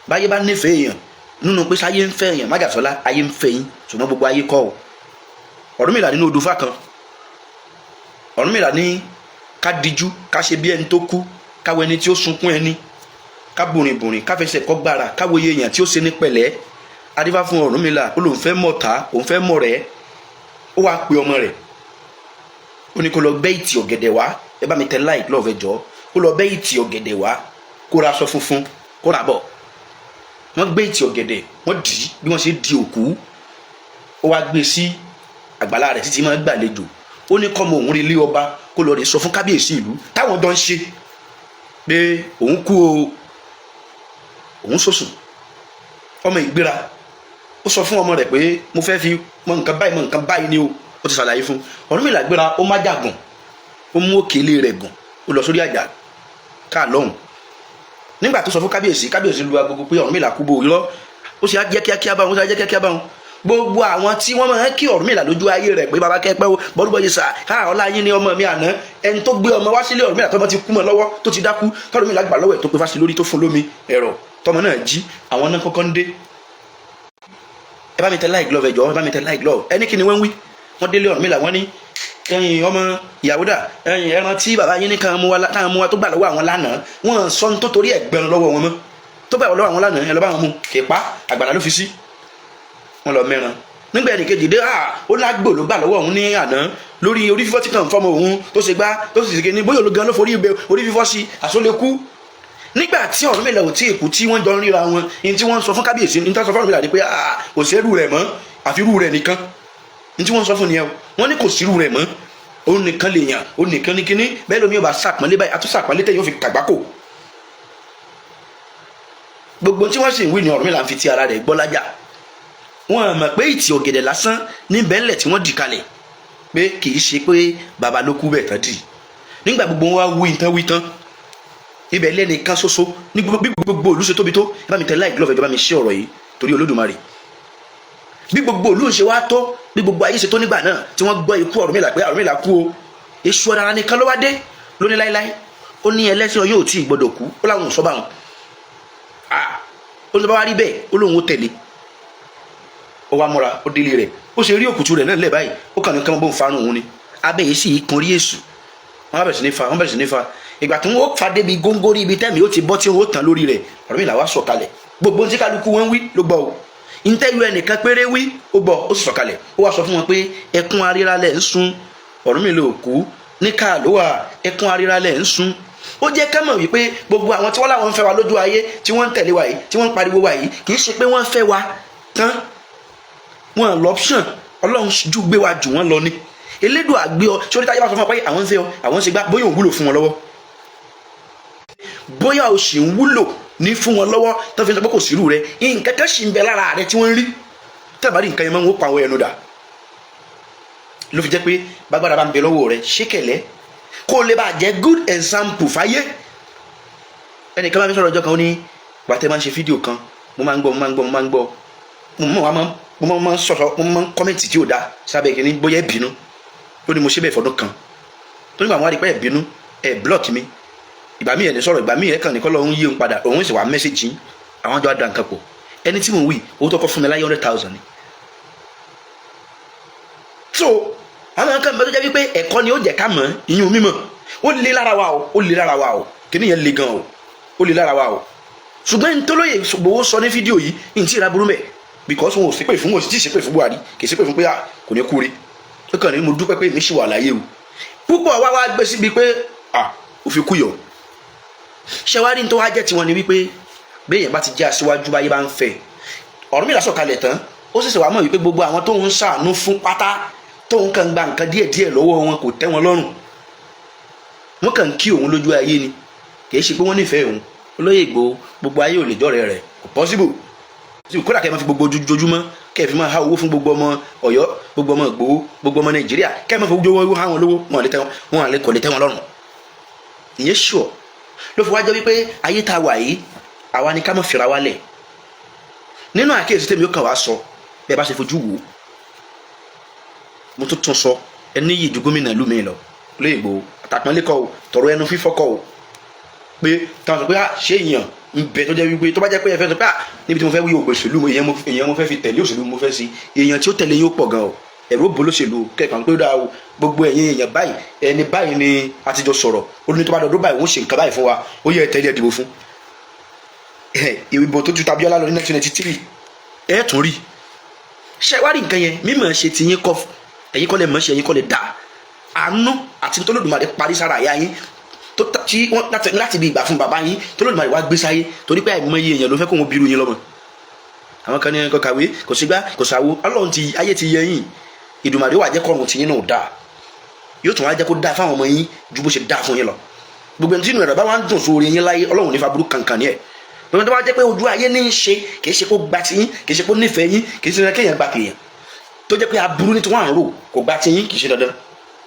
báyé bá nífẹ̀ẹ́ èèyàn nínú pé sáyé ń fẹ́ èèyàn Májàsọ́lá ayé ń fẹ́ yín ṣùgbọ́n gbogbo ayé kọ́ o Ọ̀rúnmìlà nínú odùfà kan Ọ̀rúnmìlà ní ká dijú ká ṣe bí ẹni tó kú káwọ ẹni tí ó sunkún ẹni ká bùrìnbùrìn ká fẹsẹ̀ kọ́ gbára káwọ iye èèyàn tí ó ṣe ní pẹ̀lẹ́ adífá fún Ọ̀rúnmìlà ó lóun fẹ́ mọ̀ta òun fẹ́ mọ̀ rẹ̀ ó wá pe ọmọ rẹ̀ ó ní kó lọ bẹ́ ìtì ọ̀gẹ̀dẹ̀ wá ẹ bá mi tẹ like lọ́ọ̀fẹ́ jọ kó lọ bẹ́ ìtì ọ̀gẹ̀dẹ̀ wá kó ra aṣọ funfun kó ra bọ̀ wọ́n gbé ìtì ọ̀gẹ̀dẹ̀ wọ́n dì í bí wọ́n ṣe di òkú ó wá gbé sí àgbàlá rẹ̀ títí máa gbàlejò ó ní kọ́mọ òun rí ilé ọba kó lọ rè sọ fún kábíyèsí ìlú táwọn dán ṣe pé òun kú o òun sòsùn ọmọ ìgbéra ó sọ fún ọmọ rẹ̀ pé mo fẹ́ fi mọ nǹkan báyìí ni o ó ti ṣàlàyé fún Ọ̀rúnmìlà gbéra ó má jàgùn ó mú òkèlè rẹ̀ gùn ó lọ sórí àjà káà lọ́hùn nígbà tó sọ fún kábíyèsí lu agogo pé Ọ̀rúnmìlà kú bò irọ́ ó sì á jẹ́ kíákíá báwọn gbogbo àwọn tí wọ́n máa ń kí Ọ̀rúnmìlà lójú ayé rẹ̀ pé baba kẹ́pẹ́ o bọ́dúbọ́yé sà ọlá yín ni ọmọ mi àná ẹni tó gbé ọmọ wá sílé Ọ̀rúnmìlà tọmọ ti kú mọ́ lọ́wọ́ tó ti dákú tọ́lọ́mìlà gbà lọ́wọ́ ẹ̀ tó pe fásitì lórí tó fún lómi ẹ̀rọ tọmọ náà jí àwọn náà kọ́kọ́ ń dé ẹ bá mi tẹ like love ẹjọ ẹ bá mi tẹ like love ẹni kí ni wọ́n ń wí wọ́n délé Ọ̀rúnmìlà wọ́n ní ẹ̀yin ọmọ ìyàwó dà ẹ̀yin ẹran tí bàbá yín ní káwọn mú wa tó gbà lọ́wọ́ àwọn lánàá wọ́n sọ ní tó torí ẹ̀gbẹ́rún lọ́wọ́ wọn mọ́ tó gbà lọ́wọ́ àwọn lánàá ẹ lọ́ bá wọn mú képa àgbàlá ló fi sí wọn lọ mẹ́ran nígbà ẹnì kejì dé ó lágbò ló gbà lọ́wọ́ òun ní àná lórí orí fífọ́ tí kàn fọ́mọ òun tó ṣe gbá tó sì ṣe ní bóyá ológan ló forí orí fífọ́ sí àsólekú nígbà tí Ọ̀rúnmìlà ò tí ì kú tí wọ́n jọ ń ríra wọn ní tí wọ́n sọ fún kábíyèsí ní tí wọ́n sọ fún Ọ̀rúnmìlà ni pé kò sí ẹrú rẹ̀ mọ́ àfi irú rẹ̀ nìkan ní tí wọ́n sọ fún nìyẹn wọ́n ní kò sí irú rẹ̀ mọ́ òun nìkan lè yàn òun nìkan ní kíní bẹ́ẹ̀ lómi ò bá sàpọ́nlé báyìí àtúnṣàpọ́nlé tẹ̀yìn ó fi kàgbákò gbogbo tí wọ́n sì ń wí ni Ọ̀rúnmìlà ń fi ti ara rẹ̀ gbọ́ lájà wọn mọ̀ pé ìtì ọ̀gẹ̀dẹ̀ lásán níbẹ̀ ńlẹ̀ tí wọ́n dì kalẹ̀ pé kì í ṣe pé baba ló kú bẹ́ẹ̀ tán dì nígbà gbogbo wọn wá wí tán ibẹ̀ lẹ́nìkan ṣoṣo ní gbogbo òlú ṣe tóbi tó ẹ bá mi tẹ like love ẹ bá mi ṣe ọ̀rọ̀ yìí torí Olódùmarè bí gbogbo òlú ṣe wá tó bí gbogbo ayé ṣe tó nígbà náà tí wọ́n gbọ́ ikú Ọ̀rúnmìlà pé Ọ̀rúnmìlà kú o èṣù ọ̀daràn nìkan ló wá dé lóní láíláí ó ní ẹlẹ́sìn yóò tí ì gbọdọ̀ kú ó láwọn ò sọ báwọn ó ní bá wá rí bẹ́ẹ̀ ó lóun ó tẹ̀lé ó wá múra ó délé rẹ̀ ó ṣe rí òkùtù rẹ̀ náà lẹ̀ báyìí ó kàn ní kí wọ́n bó ń farun òun ni abẹ́ yìí sì kan rí èṣù wọ́n bẹ̀rẹ̀ sí ní fa ìgbà tí wọ́n fa débi góńgóri ibi tẹ́mi ó ti bọ́ tí wọ́n ó tàn lórí rẹ̀ Ọ̀rúnmìlà wá sọ̀kalẹ̀ gbogbo tí kálukú wọn wí ló gbọ́ o ìtẹ́lu ẹnìkan péré wí ó gbọ́ ó sì sọ̀kalẹ̀ ó wá sọ fún wọn pé ẹkún aríralẹ̀ ń sun Ọ̀rúnmìlà ò kú níkà ló wà ẹkún aríralẹ̀ ń sun ó jẹ́ ká mọ̀ wípé gbogbo àwọn tí wọ́n láwọn ń fẹ́ wa lójú ayé tí wọ́n ń tẹ̀lé wa yìí tí wọ́n ń pariwo wa yìí kì í ṣe pé wọ́n fẹ́ wa tán wọn lọ́pṣọ̀n Ọlọ́run ju gbé wa jù wọ́n lọ ni elédùn àgbé ọ sórí táyé bá sọ fún ọ pé àwọn ń fẹ́ ọ àwọn ń ṣe gbá bóyá òun wúlò fún wọn lọ́wọ́ bóyá o sì ń wúlò ní fún wọn lọ́wọ́ tó fi ń sọ pé kò sírù rẹ nǹkan kan sì ń bẹ lára rẹ tí wọ́n ń rí tẹ́bàrí nǹkan yẹn máa ń wó pa àwọn ẹnu dà ló fi jẹ́ pé bágbára bá ń bẹ lọ́wọ́ rẹ ṣékẹ̀lẹ́ kó o lè bá jẹ́ good example fáyé ẹnìkan bá mi sọ̀rọ̀ ọjọ́ kan ó ní wàtẹ́ máa ń ṣe fídíò kan mo máa ń gbọ́ mo máa ń sọ̀rọ̀ mo máa ń kọ́mẹ̀ntì tí ò dáa sábẹ́ kìíní bóyá ẹ bínú ó ní mo ṣe bẹ́ẹ̀ fọdún kan tó nígbà wọn á rí pé ẹ bínú ẹ block mi ìgbà míì ẹ̀ ní sọ̀rọ̀ ìgbà míì ẹ̀ kàn ní kọ́ lọ́hún yí òun padà òun sì wá mẹ́sẹ̀jì àwọn jọ àdá nǹkan pọ̀ ẹni tí mo wí owó tó kọ́ fún mi láyé 100,000 ni. so àwọn nǹkan bẹ́ẹ̀ tó jẹ́ wípé ẹ̀kọ́ ni ó jẹ́ ká mọ̀ ìyún mímọ̀ ó lé lára wa o kìíní yẹn le gan o ó lé lára wa o ṣùgbọ́n ntọ́lóye gbowó sọ ní fídíò yìí ní ti ìraburú mẹ́ because wọn ò ṣépè fún wọn ò sì tí ì ṣépè fún Buhari kì í ṣépè fún pé kò ní kúre ó kàn ní mo dúpẹ́ pé mi ṣì wà láyé o púpọ̀ wá gbé síbi pé ó fi kú yọ ṣẹwárí tó wá jẹ́ tiwọn ni wípé béèyàn bá ti jẹ́ aṣíwájú báyé bá ń fẹ́ Ọ̀rúnmìlà sọ̀kalẹ̀ tán ó sì ṣe wá mọ̀ wípé gbogbo àwọn tó ń ṣàánú fún pátá tó ń kàn gba nǹkan díẹ̀díẹ̀ lọ́wọ́ wọn kò tẹ́ wọn lọ́rùn wọ́n kàn kí òun lójú ayé ni kì í ṣe pé wọ́n nífẹ̀ẹ́ òun Olóyè Ìgbòho gbogbo ayé ò lè jọ́rẹ̀ẹ́ rẹ̀ kò possible kódà kẹ́ ẹ máa fi gbogbo ojoojúmọ́ kẹ́ ẹ fi máa há owó fún gbogbo ọmọ Ọ̀yọ́ gbogbo ọmọ Ìgbòho gbogbo ọmọ Nàìjíríà kẹ́ ẹ máa fi gbogbo owó há wọn lówó wọn kò lè tẹ́ wọn lọ́rùn ìyẹn sure ló fi wá jẹ́ wípé ayé tá a wà yìí àwa ni ká má fira wálẹ̀ nínú àkíyèsí tèmi ó kàn wá sọ bẹ́ẹ̀ bá ṣe fojú wò mo tún sọ ẹni yìí ju gómìnà ìlú mi lọ Olóyè Ìgbòho àtàpọ́nlé kọ́ o tọrọ ẹnu fífọ́ kọ́ o pé táwọn sọ pé ṣé èèyàn ń bẹ tó jẹ́ wípé tó bá jẹ́ pé ẹ fẹ́ sọ pé níbi tí mo fẹ́ wí ògbòṣèlú èèyàn mo fẹ́ fi tẹ̀lé òṣèlú mo fẹ́ sí èèyàn tí ó tẹ̀lé yóò pọ̀ gan o ẹ̀rọ bolóṣèlú kẹ́kàn pé dáa o gbogbo ẹ̀yin èèyàn báyìí ẹni báyìí ni a ti jọ sọ̀rọ̀ ó ní tó bá dọ̀dọ̀ báyìí wọ́n ṣe nǹkan báyìí fún wa ó yẹ tẹ̀lé ẹ̀ dìbò fún ìbò tó ju Abíọ́lá lọ ní 1993 ẹ̀ tún rí ṣe wá rí nǹkan yẹn mímọ̀ ṣe ti yín kọ́ ẹ̀yin kọ́ lẹ̀ mọ̀ ṣe ẹ̀yin kọ́ lẹ̀ dà àánú àti t'Olódùmarè parí sára àyà yín tí wọ́n láti bí ìgbà fún bàbá yín t'Olódùmarè wá gbé sáyé torí pé àìmọye èèyàn ló fẹ́ kó wọn bírú yín lọ́mọ àwọn kan ní kò kàwé kò sígbà kò sàwo Ọlọ́run ti ayé ti yẹ yín Ìdùmarè wà jẹ́ kọ́run tiyín náà dáa yóò tún wá jẹ́ kó dáa fáwọn ọmọ yín ju bó ṣe dáa fún yín lọ gbogbo ẹni tí inú ẹ̀rọ bá wá ń dùn sórí yín láyé Ọlọ́run ní fa burú kankan ní ẹ̀ gbogbo ẹni tó wá jẹ́ pé ojú ayé ní í ṣe kì í ṣe kó gba tiyín kì í ṣe kó nífẹ̀ẹ́ yín kì í ṣe kéèyàn gba kéèyàn tó jẹ́ pé aburú ní tí wọ́n à ń rò kò gba tiyín kì í ṣe dandan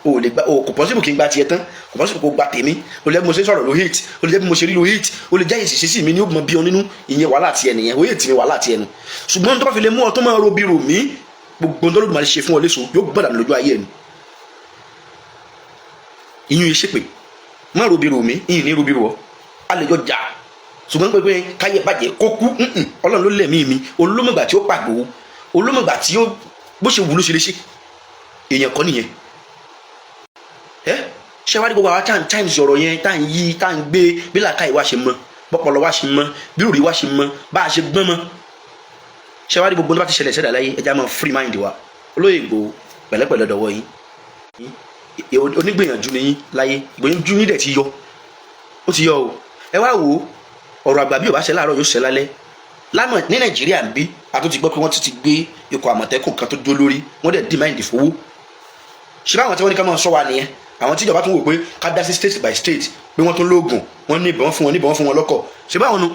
o lè gba o kò pọ́sibù kí n gba tiẹ̀ tán kò pọ́sibù kó gba tèmi o lè bí mo ṣe sọ̀rọ̀ lo hate o lè jẹ́ bí mo ṣe rí lo hate o lè jẹ́ ìṣiṣẹ́ mi ní ó mọ bí ọ nínú ìyẹn wàhálà tiẹ̀ nìyẹn o hate mi wàhálà tiẹ̀ nu ṣùgbọ́n tó bá fi lè mú ọ tó máa ro bí ro mí gbogbo tó Olódùmarè ṣe fún ọ léṣo yóò gbọ́dọ̀ lójú ayé ẹni ìyún iṣẹ́ pé má ro bí ro mí ìyìn ní ro bí ro ọ a lè jọ jà ṣùgbọ́n pé káyé bàjẹ́ kó kú Ọlọ́run ló lẹ̀mí mi olómọ̀gbà tí ó pàgbó olómọ̀gbà tí ó bó ṣe wù ló ṣe lè ṣe èèyàn kọ́ nìyẹn ṣé wá ní gbogbo àwọn times ọ̀rọ̀ yẹn tá à ń yí tá à ń gbé bí làákàyè wá ṣe mọ bọ́pọlọ wá ṣe mọ bí òrì wá ṣe mọ bá a ṣe gbọ́n mọ ṣé wá ní gbogbo tó bá ti ṣẹlẹ̀ ṣẹlẹ̀ láyé ẹja máa free mind wa Olóyè Ìgbòho pẹ̀lẹ́pẹ̀lẹ́ dọ̀wọ́ yín onígbìyànjú ni yín láyé ìgbìyànjú yín dẹ̀ ti yọ ó ti yọ o ẹ wá wò ọ̀rọ̀ àgbà bí ò bá ṣe láàárọ̀ yóò ṣe lálẹ́ lánàá ní Nàìjíríà ń bí a tó ti gbọ́ pé wọ́n ti gbé ikọ̀ Àmọ̀tẹ́kùn kan tó dó lórí wọ́n dẹ̀ dì máìndì fowó ṣé báwọn tí wọ́n ní ká máa sọ wa nìyẹn àwọn tíjọba tún wò pé ká dá sí state by state pé wọ́n tún lóògùn wọ́n ní ìbọn fún wọn lọ́kọ̀ ṣé báwọn nu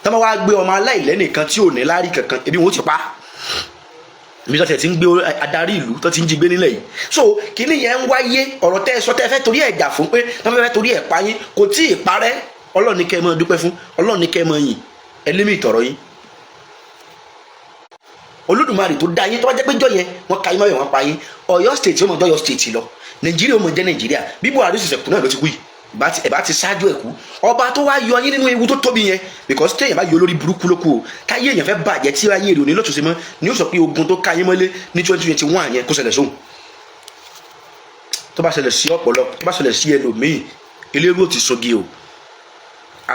tí wọ́n wá gbé ọmọ aláìlẹ́nìkan tí ò ní láárí kankan ebi wọn ó ti pa ibi tó ti ń gbé adarí ìlú tó ti ń jí gbé nílẹ̀ yìí so kíní yẹn ń wáyé ọ̀rọ̀ tẹ́ ẹ sọ tẹ́ ẹ fẹ́ torí ẹ̀ jà fún pé wọ́n fẹ́ torí ẹ̀ pa yín kò tí ì parẹ́ Ọlọ́run ní kẹ́ ẹ máa dúpẹ́ fún Ọlọ́run ní kẹ́ ẹ máa yìn ẹlẹ́mì ìtọ̀rọ̀ yín Olódùmarè tó dá yín tó bá jẹ́ pé jọ yẹn wọ́n ka yín mọ́yọ̀ wọ́n pa yín Ọ̀yọ́ state yóò mọ̀ dọ́yọ̀ state lọ Nàìjíríà ó mọ̀ jẹ́ Nàìjíríà bí Buhari ṣẹ̀ṣẹ̀ kú náà ló ti kú yìí ẹ̀bá ti ṣáájú ẹ̀ kú ọba tó wá yọ yín nínú ewu tó tóbi yẹn because téèyàn bá yọ lórí burúkú ló kú o táyé èèyàn fẹ́ bàjẹ́ tí ayé èrò ní lọ́tùsí mọ́ ni ó sọ pé ogun tó ká yín mọ́lé ní 2021 yẹn kó ṣẹlẹ̀ sóhun tó bá ṣẹlẹ̀ sí ọ̀pọ̀lọ tó bá ṣẹlẹ̀ sí ẹlòmíì elérú ò ti sọgi o I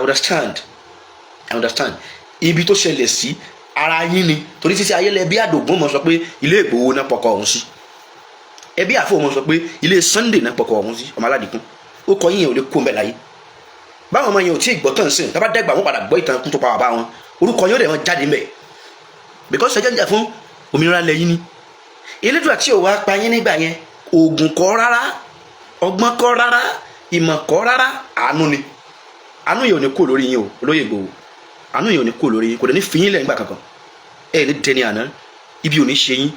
understand ibi tó ṣẹlẹ̀ sí ara yín ni torí títí ayé lẹ bí Àdògún mọ̀ sọ pé ilé Ìgbòho náà pọkọ ọ̀hún sí ẹbí àfọ mọ̀ sọ pé ilé Sunday náà pọkọ ọ̀hún sí ọmọ Aládìkún ó kọ yín yẹn ò lè kó mbẹ láyé báwọn ọmọ yẹn ò tí ì gbọ́ tán sìn tábà dẹ́gbà wọn padà gbọ́ ìtàn kún tó pa bàbá wọn orúkọ yóò dẹ̀ wọn jáde mbẹ because ṣẹjẹ ń jà fún òmìnira lẹ́yìn ni Elédùà tí ò wá pa yín nígbà yẹn oògùn kọ́ rárá ọgbọ́n kọ́ rárá ìmọ̀ kọ́ rárá àánú ni àánú yẹn ò ní kó lórí yín o Olóyè Ìgbòho àánú yẹn ò ní kó lórí yín kò dẹ̀ ní fi yín lẹ́yìn gbà kankan ẹ̀ ní dẹni àná ibi ò ní ṣe yín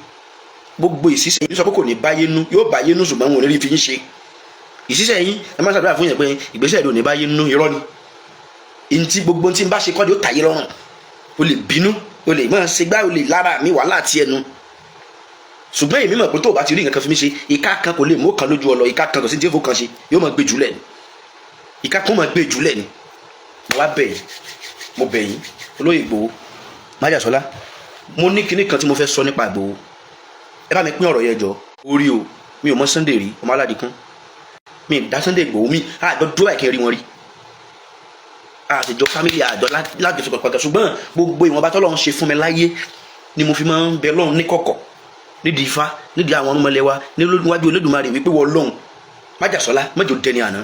gbogbo ìṣiṣẹ́ yín sọ pé kò ní báyé nú yóò báyé nú ṣùgbọ́n wọn ò ní rí fi yín ṣe ìṣiṣẹ́ yín ẹ má ṣàdúrà fún yẹn pé ìgbésẹ̀ ìdò ní báyé nú irọ́ ni ntí gbogbo ntí n bá ṣe kọ́ di ó tàyé lọ́rùn o lè bínú o lè máa ṣe gbá o lè lára mi wàhálà àti ẹnu ṣùgbọ́n èmi mọ̀ pé tó o bá ti rí nǹkan kan fi mí ṣe ìka kan kò lè mú kan lójú ọlọ ìka kan kò sí ní tí èèfó kan ṣe yóò máa gbé jùlẹ̀ ni ìka kan máa gbé jùlẹ̀ ni mo wá bẹ̀ yín mo bẹ̀ yín Olóyè Ìgbòho Májàsọ́lá mo ní kinní kan tí mo fẹ́ sọ nípa Ìgbòho ẹ bá mi pín ọ̀rọ̀ yẹn jọ orí o mi ò mọ Sunday rí ọmọ Aládìkún mi dá Sunday Ìgbòho mi àjọ dúró àìkẹ́ rí wọn rí àtijọ́ family àjọ lájọsọ pàpàgà ṣùgbọ́n gbogbo ìwọ̀nba tọ́lọ́run ṣe fún mi láyé ni mo fi máa ń bẹ lọ́run ní kọ̀kọ̀ nídìí Ifá nídìí àwọn ọmọlẹ̀ wa níwájú Olódùmarè wípé wọ́n lọ́hùn Májàsọ́lá mọ́jọ dẹni àná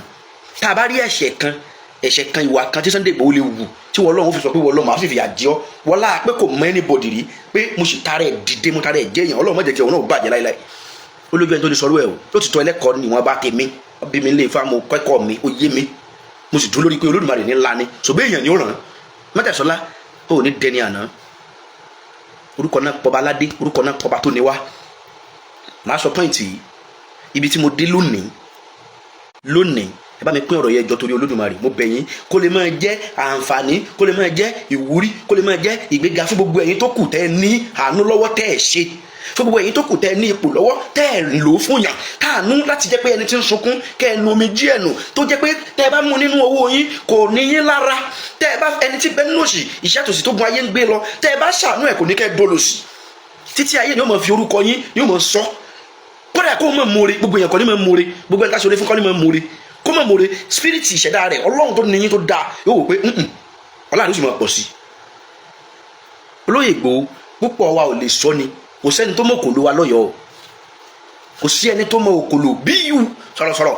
tá a bá rí ẹ̀ṣẹ̀ kan ìwà kan tí Sunday Ìgbòho lè wù tí wọ́n lọ́hùn fi sọ pé wọ́n lọ́hùn máa sì fìyà jẹ ọ́ wọ́n láà pé kò mọ anybody rí pé mo sì tara ẹ̀ dìde mo tara ẹ̀ jẹ́ èèyàn Ọlọ́run mọ̀jẹ̀ kí ọ̀hún náà bàjẹ́ láíláí olójú ẹni tó ní sọ̀rọ̀ ẹ̀ o ló ti tọ́ ẹlẹ́kọ̀ọ́ ni wọ́n bá tèmi bí mi lè fa mo kẹ́kọ̀ọ́ mi ó yé mi mo sì dúró lórí pé Olódùmarè ní ńlá ni ṣùgbọ́n èèyàn ni ó ràn án Májàsọ́lá ó ní dẹni àná orúkọ náà pọba aládé orúkọ náà pọba tó ní wá màá sọ pọ́ìntì yìí ibi tí mo dé lónìí ẹ bá mi pín ọ̀rọ̀ yẹn jọ torí Olódùmarè mo bẹ̀ yín kó lè máa jẹ́ àǹfààní kó lè máa jẹ́ ìwúrí kó lè máa jẹ́ ìgbéga fún gbogbo ẹ̀yin tó kù tẹ́ ẹ ní àánú lọ́wọ́ tẹ́ ẹ ṣe fún gbogbo ẹ̀yin tó kù tẹ́ ẹ ní ipò lọ́wọ́ tẹ́ ẹ lò ó fún yàn káànú láti jẹ́ pé ẹni tí ń sunkún kẹ́ ẹ nu omi jí ẹ̀nù tó jẹ́ pé tẹ́ ẹ bá mú nínú owó yín kò ní yín lára tẹ́ ẹ bá ẹni tí bẹ́ẹ̀ nínú òsì ìṣàtòsí tó gun ayé ń gbé lọ tẹ́ ẹ bá ṣàánú ẹ̀ kò ní kẹ́ ẹ dolòsì títí ayé ni ó mọ̀ fi orúkọ yín ni ó mọ̀ sọ kódà kó mọ̀ mọ̀re gbogbo èèyàn kọ́ ni mọ̀ mọ̀re gbogbo ẹ̀ka ṣòro fún kọ́ ni mọ̀ mọ̀re kó mọ̀ mọ̀re spirit ìṣẹ̀dá rẹ̀ ọlọ́run tó ní yín tó dáa yóò wò pé ọlọ́run ló sì máa pọ̀ sí Olóyè Ìgbòho púpọ̀ wa ò lè sọ ni kò sẹ́ni tó mọ̀ òkòló wa lọ́yọ̀ọ́ kò sí ẹni tó mọ̀ òkòló bí yù sọ̀rọ̀sọ̀rọ̀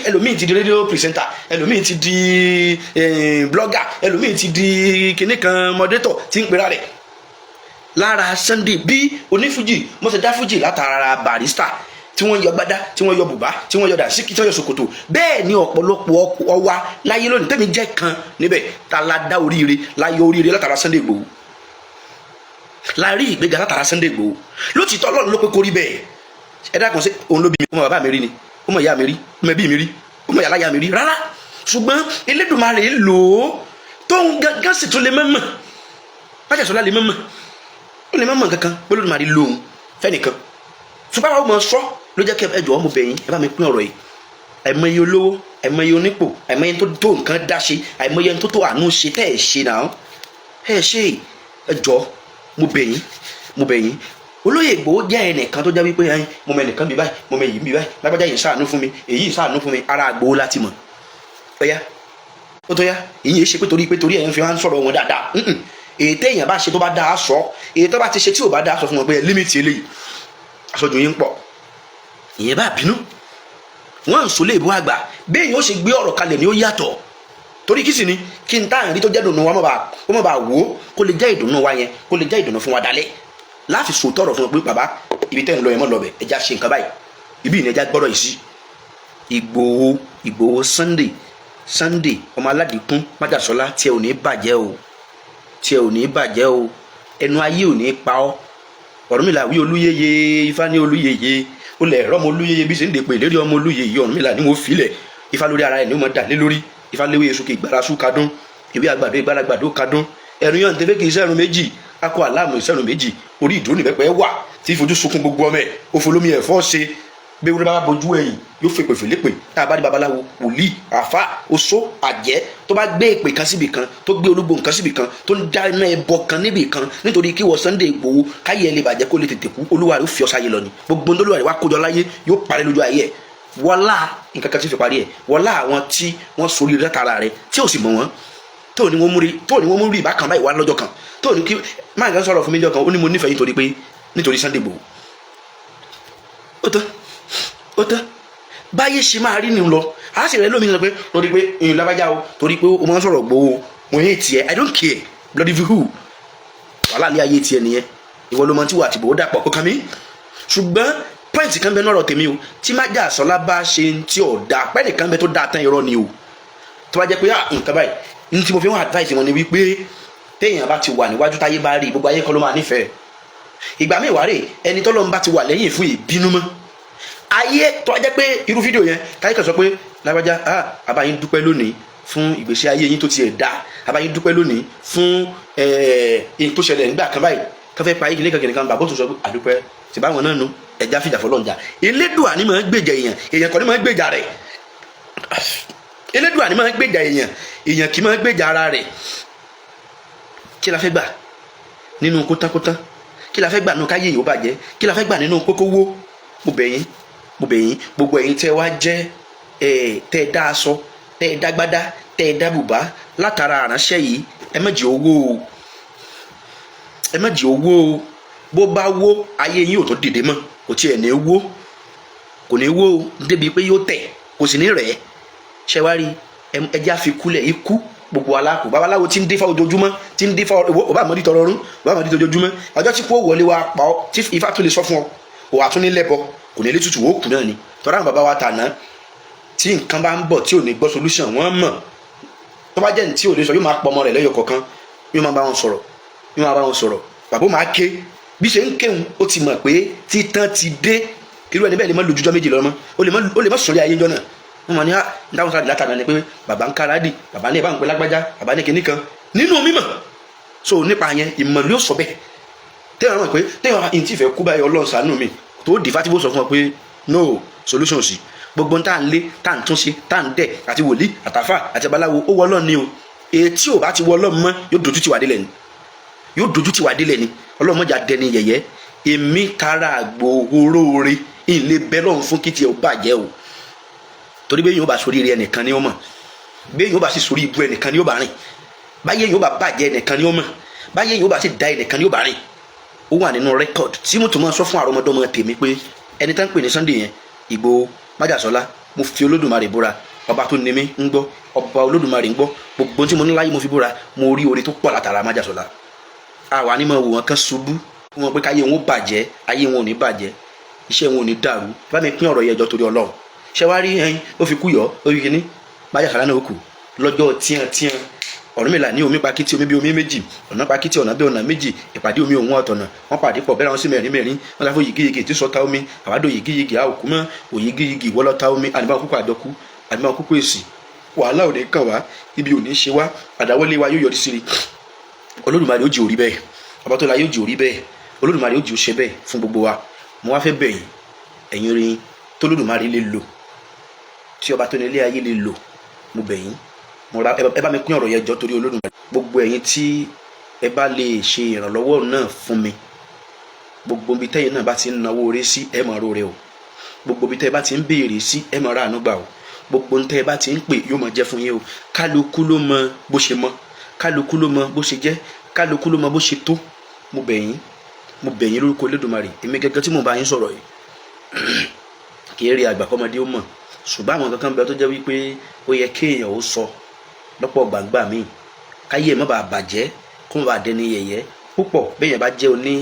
ẹlòmíì ti di rédíò pìrìsẹ́ńtà ẹlòmíì ti di blọ́gà ẹlòmíì ti di kinní kan mọ́détọ̀ tí ń pera rẹ̀ lára Sunday bí onífújì mọ́sẹ̀ dá fújì látara Barrister tí wọ́n yọ gbádá tí wọ́n yọ bùbá tí wọ́n yọ dàsíkì tí wọ́n yọ ṣòkòtò bẹ́ẹ̀ ni ọ̀pọ̀lọpọ̀ ọwa láyé lónìí tẹ́mi jẹ́ kan níbẹ̀ tá la dá oríire láyọ oríire látara Sunday Ìgbòho la rí ìgbéga látara Sunday Ìgbòho lótìtọ́ Ọlọ́run ló pé kórí bẹ́ẹ̀ ẹ dákun sí òun ló bí mi ọmọ bàbá mi rí ni ọmọ ìyá mi rí ọmọ ẹbí mi rí ọmọ ìyá láyà mi rí rárá ṣùgbọ́n Elédùmarè lò ó tóun gángan sì tún lè mọ̀mọ̀ májàsọ́lá lè mọ̀mọ̀ ó lè mọ̀mọ̀ kankan Olódùmarè lòun fẹ́nìkan ṣùgbọ́n àwọn ọmọ sọ ló jẹ́ kí ẹ jọ̀ọ́ mo bẹ̀ yín ẹ bá mi pín ọ̀rọ̀ yìí àìmọye olówó àìmọye onípò àìmọye tó nǹkan dá ṣe àìmọye tó àánú ṣe tẹ́ ẹ̀ ṣe náà ẹ̀ ṣe ẹ jọ̀ọ́ mo bẹ̀ yín Olóyè Ìgbòho jẹ́ ẹnìkan tó jẹ́ wípé ẹyin mo mọ ẹnìkan bí báyìí mo mọ èyí bí báyìí lágbájá yìí ṣàánú fún mi èyí ṣàánú fún mi ara Ìgbòho láti mọ̀ ọ̀yá ó tó yá èyí yẹn ṣe pé torí ẹ̀ ń fi wá ń sọ̀rọ̀ wọn dáadáa èyí téèyàn bá ṣe tó bá dáa sọ èyí tó bá ti ṣe tí ò bá dáa sọ fún wọn pé límìtì eléyìí aṣojú yín pọ̀ ìyẹn bá bínú wọn ń sọ léèbú àgbà bẹ́ẹ̀ yóò ṣe gbé ọ̀rọ̀ kalẹ̀ ni ó yàtọ̀ torí kí sì ni kí n táà rí tó jẹ́ ìdùnnú wa ó mọ̀ bá wò ó kó lè jẹ́ ìdùnnú wa yẹn kó lè jẹ́ ìdùnnú fún wa dalẹ̀ láti sọ tọrọ fún ọ pé bàbá ibi tẹ́ ń lọ yẹn mọ́ lọ bẹ̀ ẹja ṣe nǹkan báyìí ibi ìní ẹja gbọ́dọ̀ yìí sí Ìgbòho Sunday ọmọ aládìkún májàsọ́lá tí ẹ ò ní bàjẹ́ o ẹnu ayé ò ní pa ọ́ Ọ̀rúnmìlà wí olúyeye Ifá ní olúyeye ó lẹ̀ rọ́mọ olúyeye bí ṣe ń dèpè lérí ọmọ olúyeye Ọ̀rúnmìlà ni mo filẹ̀ Ifá lórí ara ẹ̀ ni ó mọ̀ dà lé lórí Ifá léwé esúkè ìgbàlásù kadún ìwé àgbàdo ìgbàlagbàdo kadún ẹ̀rù yàn tẹ́fẹ́ kì í sẹ́run méjì akọ àlámù ìsẹ́run méjì orí ìdúró níbẹ̀pẹ̀ wà tí fojú sunkún gbogbo ọmọ ẹ̀ ó folómi ẹ̀fọ́ ṣe bí wọ́n bá bojú ẹ̀yìn yóò fèpè fèlépè tá a bá rí babaláwo wòlíì àfà oṣó àjẹ́ tó bá gbé èpè kan síbì kan tó gbé olúgbò nǹkan síbì kan tó ń dá iná ẹbọ kan níbì kan nítorí kí wọ́n Sunday Ìgbòho káyé ẹ lè bàjẹ́ kó lè tètè kú Olúwa rẹ̀ ó fi ọ̀sáyé lọ ni gbogbo Olúwa rẹ̀ wá kójọ láyé yóò parí lójú ayé ẹ̀ wọlá nǹkan kan tí fi parí ẹ̀ wọlá àwọn tí wọ́n sórí látara rẹ̀ tí ò sì mọ̀ wọ́n tó ní wọ́n mú rí ìbákan báyìí wá lọ́jọ́ kan tó ní kí máa ń sọ̀rọ̀ fún mi lọ́jọ́ kan ó ní mo nífẹ̀ẹ́ nítorí Sunday Ìgbòho ó tán báyé ṣe máa rí ni lọ a sì rẹ lómi sọ pé lórí pé ìyìn lábájá o torí pé o máa ń sọ̀rọ̀ Ìgbòho mo hate tiẹ̀ I don't care bloody who wàhálà ní ayé tiẹ̀ nìyẹn ìwọ ló mọ tí wà àti Ìgbòho dàpọ̀ kó kàn mí ṣùgbọ́n pọ́ìntì kan bẹ nọ́rọ̀ tèmi o tí Májàsọ́lá bá ṣe ń tí ò dáa pẹ́ẹ́nì kan bẹ tó dáa tán irọ́ ni o tó bá jẹ́ pé nǹkan báyìí ní tí mo fi ń advice wọn ni wípé téèyàn bá ti wà níwájú táyé bá rí gbogbo ayé kan ló máa nífẹ̀ẹ́ ìgbà míì wá rè ẹni tọ́lọ́run bá ti wà lẹ́yìn fún ìbínú mọ́ ayé tó jẹ́ pé irú fídíò yẹn táyé kan sọ pé lágbájá àbáyín dúpẹ́ lónìí fún ìgbésí ayé yín tó tiẹ̀ dá àbáyín dúpẹ́ lónìí fún èyí tó ṣẹlẹ̀ nígbà kan báyìí tó fẹ́ pa ayé kìnìkan kan bàbá tó sọ pé àdúpẹ́ ti bá wọn náà nu ẹja fìjà fọlọ́njà Elédùà ni máa ń gbèjà èèyàn kan ni máa ń gbèjà rẹ̀ Elédùà ni máa ń gbèjà èèyàn kì í máa ń gbèjà ara rẹ̀ kí la fẹ́ gbà nínú kótákótá kí la fẹ́ gbà nínú káyé yìí ó bàjẹ́ kí la fẹ́ gbà nínú kókówó mo bẹ̀ yín gbogbo ẹ̀yin tẹ́ wá jẹ́ tẹ́ ẹ dá aṣọ tẹ́ ẹ dá gbádá tẹ́ ẹ dá bùbá látara àránṣẹ́ yìí ẹ má jẹ owó o bó bá wó ayé yín ò tó dìde mọ́ kò tiẹ̀ ní wó kò ní wó débi pé yóò tẹ̀ kò sì ní rẹ̀ ṣe wá rí ẹjẹ́ àfikúnlẹ̀ ikú gbogbo aláàkú babaláwo tí ń dífá ojoojúmọ́ tí ń dífá ọba àmọ́dí tọrọ ọrún ọba àmọ́dí ojoojúmọ́ ọjọ́ tí kò wọlé wa pa ọ́ tí ifá tún lè sọ fún ọ òwà tún ní lẹ́bọ kò ní lè tutù ó kù náà ni tọ́ra àwọn bàbá wa tàná tí nǹkan bá ń bọ̀ tí ò ní gbọ́ solution wọ́n mọ̀ tó bá jẹ́ ní tí ò lè sọ yóò máa pọ̀ ọmọ rẹ̀ lẹ́yọ̀ kọ̀ọ̀kan yóò máa bá wọn sọ̀rọ̀ bàbá máa ké bí ṣe ń kéwòn ó ti mọ̀ pé títàn ti dé irú ẹni bẹ́ẹ̀ lè má lójújọ́ méjì lọ́mọ́ ó lè má sọ̀rọ̀ ayé jọ náà wọ́n mọ̀ ní dáhùn sáà látara ni pé bàbá ń kára dì bàbá ní ìbáǹpẹ́ lágbájá bàbá ní kinní kan nínú mímọ̀ so nípa yẹn ìmọ̀ ló sọ bẹ́ẹ̀ téèyàn mọ̀ pé téèyàn n tí fẹ́ kú báyìí Ọlọ́run ṣàánú mi tó dì fátìbó sọ fún ọ pé no solution sí gbogbo tá à ń lé tá à ń túnṣe tá à ń dẹ̀ àti wòlíì àtàfà àti babaláwo ó wọ Ọlọ́run ni o èyí tí ò bá ti wọ Ọlọ́run mọ́ yóò dojú tì wá délẹ̀ ni Ọlọ́run mọ́jà dẹni yẹ̀yẹ́ èmi tara àgbò oróore ilé bẹ́ẹ̀ lọ́run fún kí tiẹ̀ ó bàjẹ́ o torí bẹ́ẹ̀ yóò bá sórí rẹ ẹnìkan ni ó mọ̀ bẹ́ẹ̀ yóò bá sì sórí ibu ẹnìkan ni ó bá rìn báyé yóò bá bàjẹ́ ẹnìkan ni ó mọ̀ báyé yóò bá sì da ẹnìkan ni ó bá rìn ó wà nínú rẹ́kọ̀dù tí mo tún máa sọ fún àrọ́mọdọ́mọ tèmi pé ẹni tá ń pè ní Sunday yẹn Ìgbòho Májàsọ́lá mo fi Olódùmarè búra ọba tó ní mi ń gbọ́ ọba Olódùmarè ń gbọ́ gbogbo tí mo ní láyé mo fi búra mo rí oore tó pọ̀ látara Májàsọ́lá àwa ni mo wò wọn kan ṣubú wọn pé káyé wọn ó bàjẹ́ ayé wọn ò ní bàjẹ́ iṣẹ́ wọn ò ní dàrú bá mi pín ọ̀rọ̀ yẹn jọ torí Ọlọ́run ṣé wàá rí ẹyin ó fi kú yọ ó fi kíní Májàsọ́lá náà ó kù lọ́jọ́ tíyan Ọ̀rúnmìlà ní omi pakítí omi bí omi méjì ọ̀nà pakítí ọ̀nà bí ọ̀nà méjì ìpàdé omi òun ọ̀tọ̀nà wọ́n pàdé pọ̀ bẹ́ẹ̀ wọn sí mẹ́rin wọ́n láfọ yìgiyìgì tí sọ́ta omi àwádò yìgiyìgì àwòkú mọ́ òyìgiyìgì wọ́lọ́ta omi àdìmọ́ kúkú àdọ́kú àdìmọ́ kúkú èsì wàhálà ò ní kàn wá ibi ò ní ṣe wá àdáwọ́lé wa yóò yọrí sí i Olódùmarè ó jì orí bẹ́ẹ̀ ọba tó la yóò jì orí bẹ́ẹ̀ Olódùmarè ó jì ó ṣe bẹ́ẹ̀ fún gbogbo wa mo wá fẹ́ bẹ̀ yín ẹ̀yin rin tó Olódùmarè lè lò tí ọba tó ní ilé ayé lè lò mo bẹ̀ yín ẹ bá mi pín ọ̀rọ̀ yẹn jọ torí Olódùmarè gbogbo ẹ̀yin tí ẹ bá lè ṣe ìrànlọ́wọ́ náà fún mi gbogbo ibi tẹ́yin náà bá ti ń nawó oore sí ẹ máa róore o gbogbo ibi tẹ́ ẹ bá ti ń béèrè sí ẹ máa ráàánú gbà o gbogbo ohun tẹ́ ẹ bá ti ń pè yóò máa jẹ́ fún yín o kálukú ló mọ bó ṣe mọ kálukú ló mọ bó ṣe jẹ́ kálukú ló mọ bó ṣe tó mo bẹ̀ yín lórúkọ Olódùmarè èmi gẹ́gẹ́ tí mo bá yín sọ̀rọ̀ yìí kì í rí àgbà kọ́mọdé ó mọ̀ ṣùgbọ́n àwọn kankan bẹ tó jẹ́ wípé ó yẹ kéèyàn ó sọ lọ́pọ̀ gbàngbà míì káyé má bàa bàjẹ́ kó má bàa dẹni yẹ̀yẹ́ púpọ̀ bẹ́ẹ̀ yẹn bá jẹ́ oní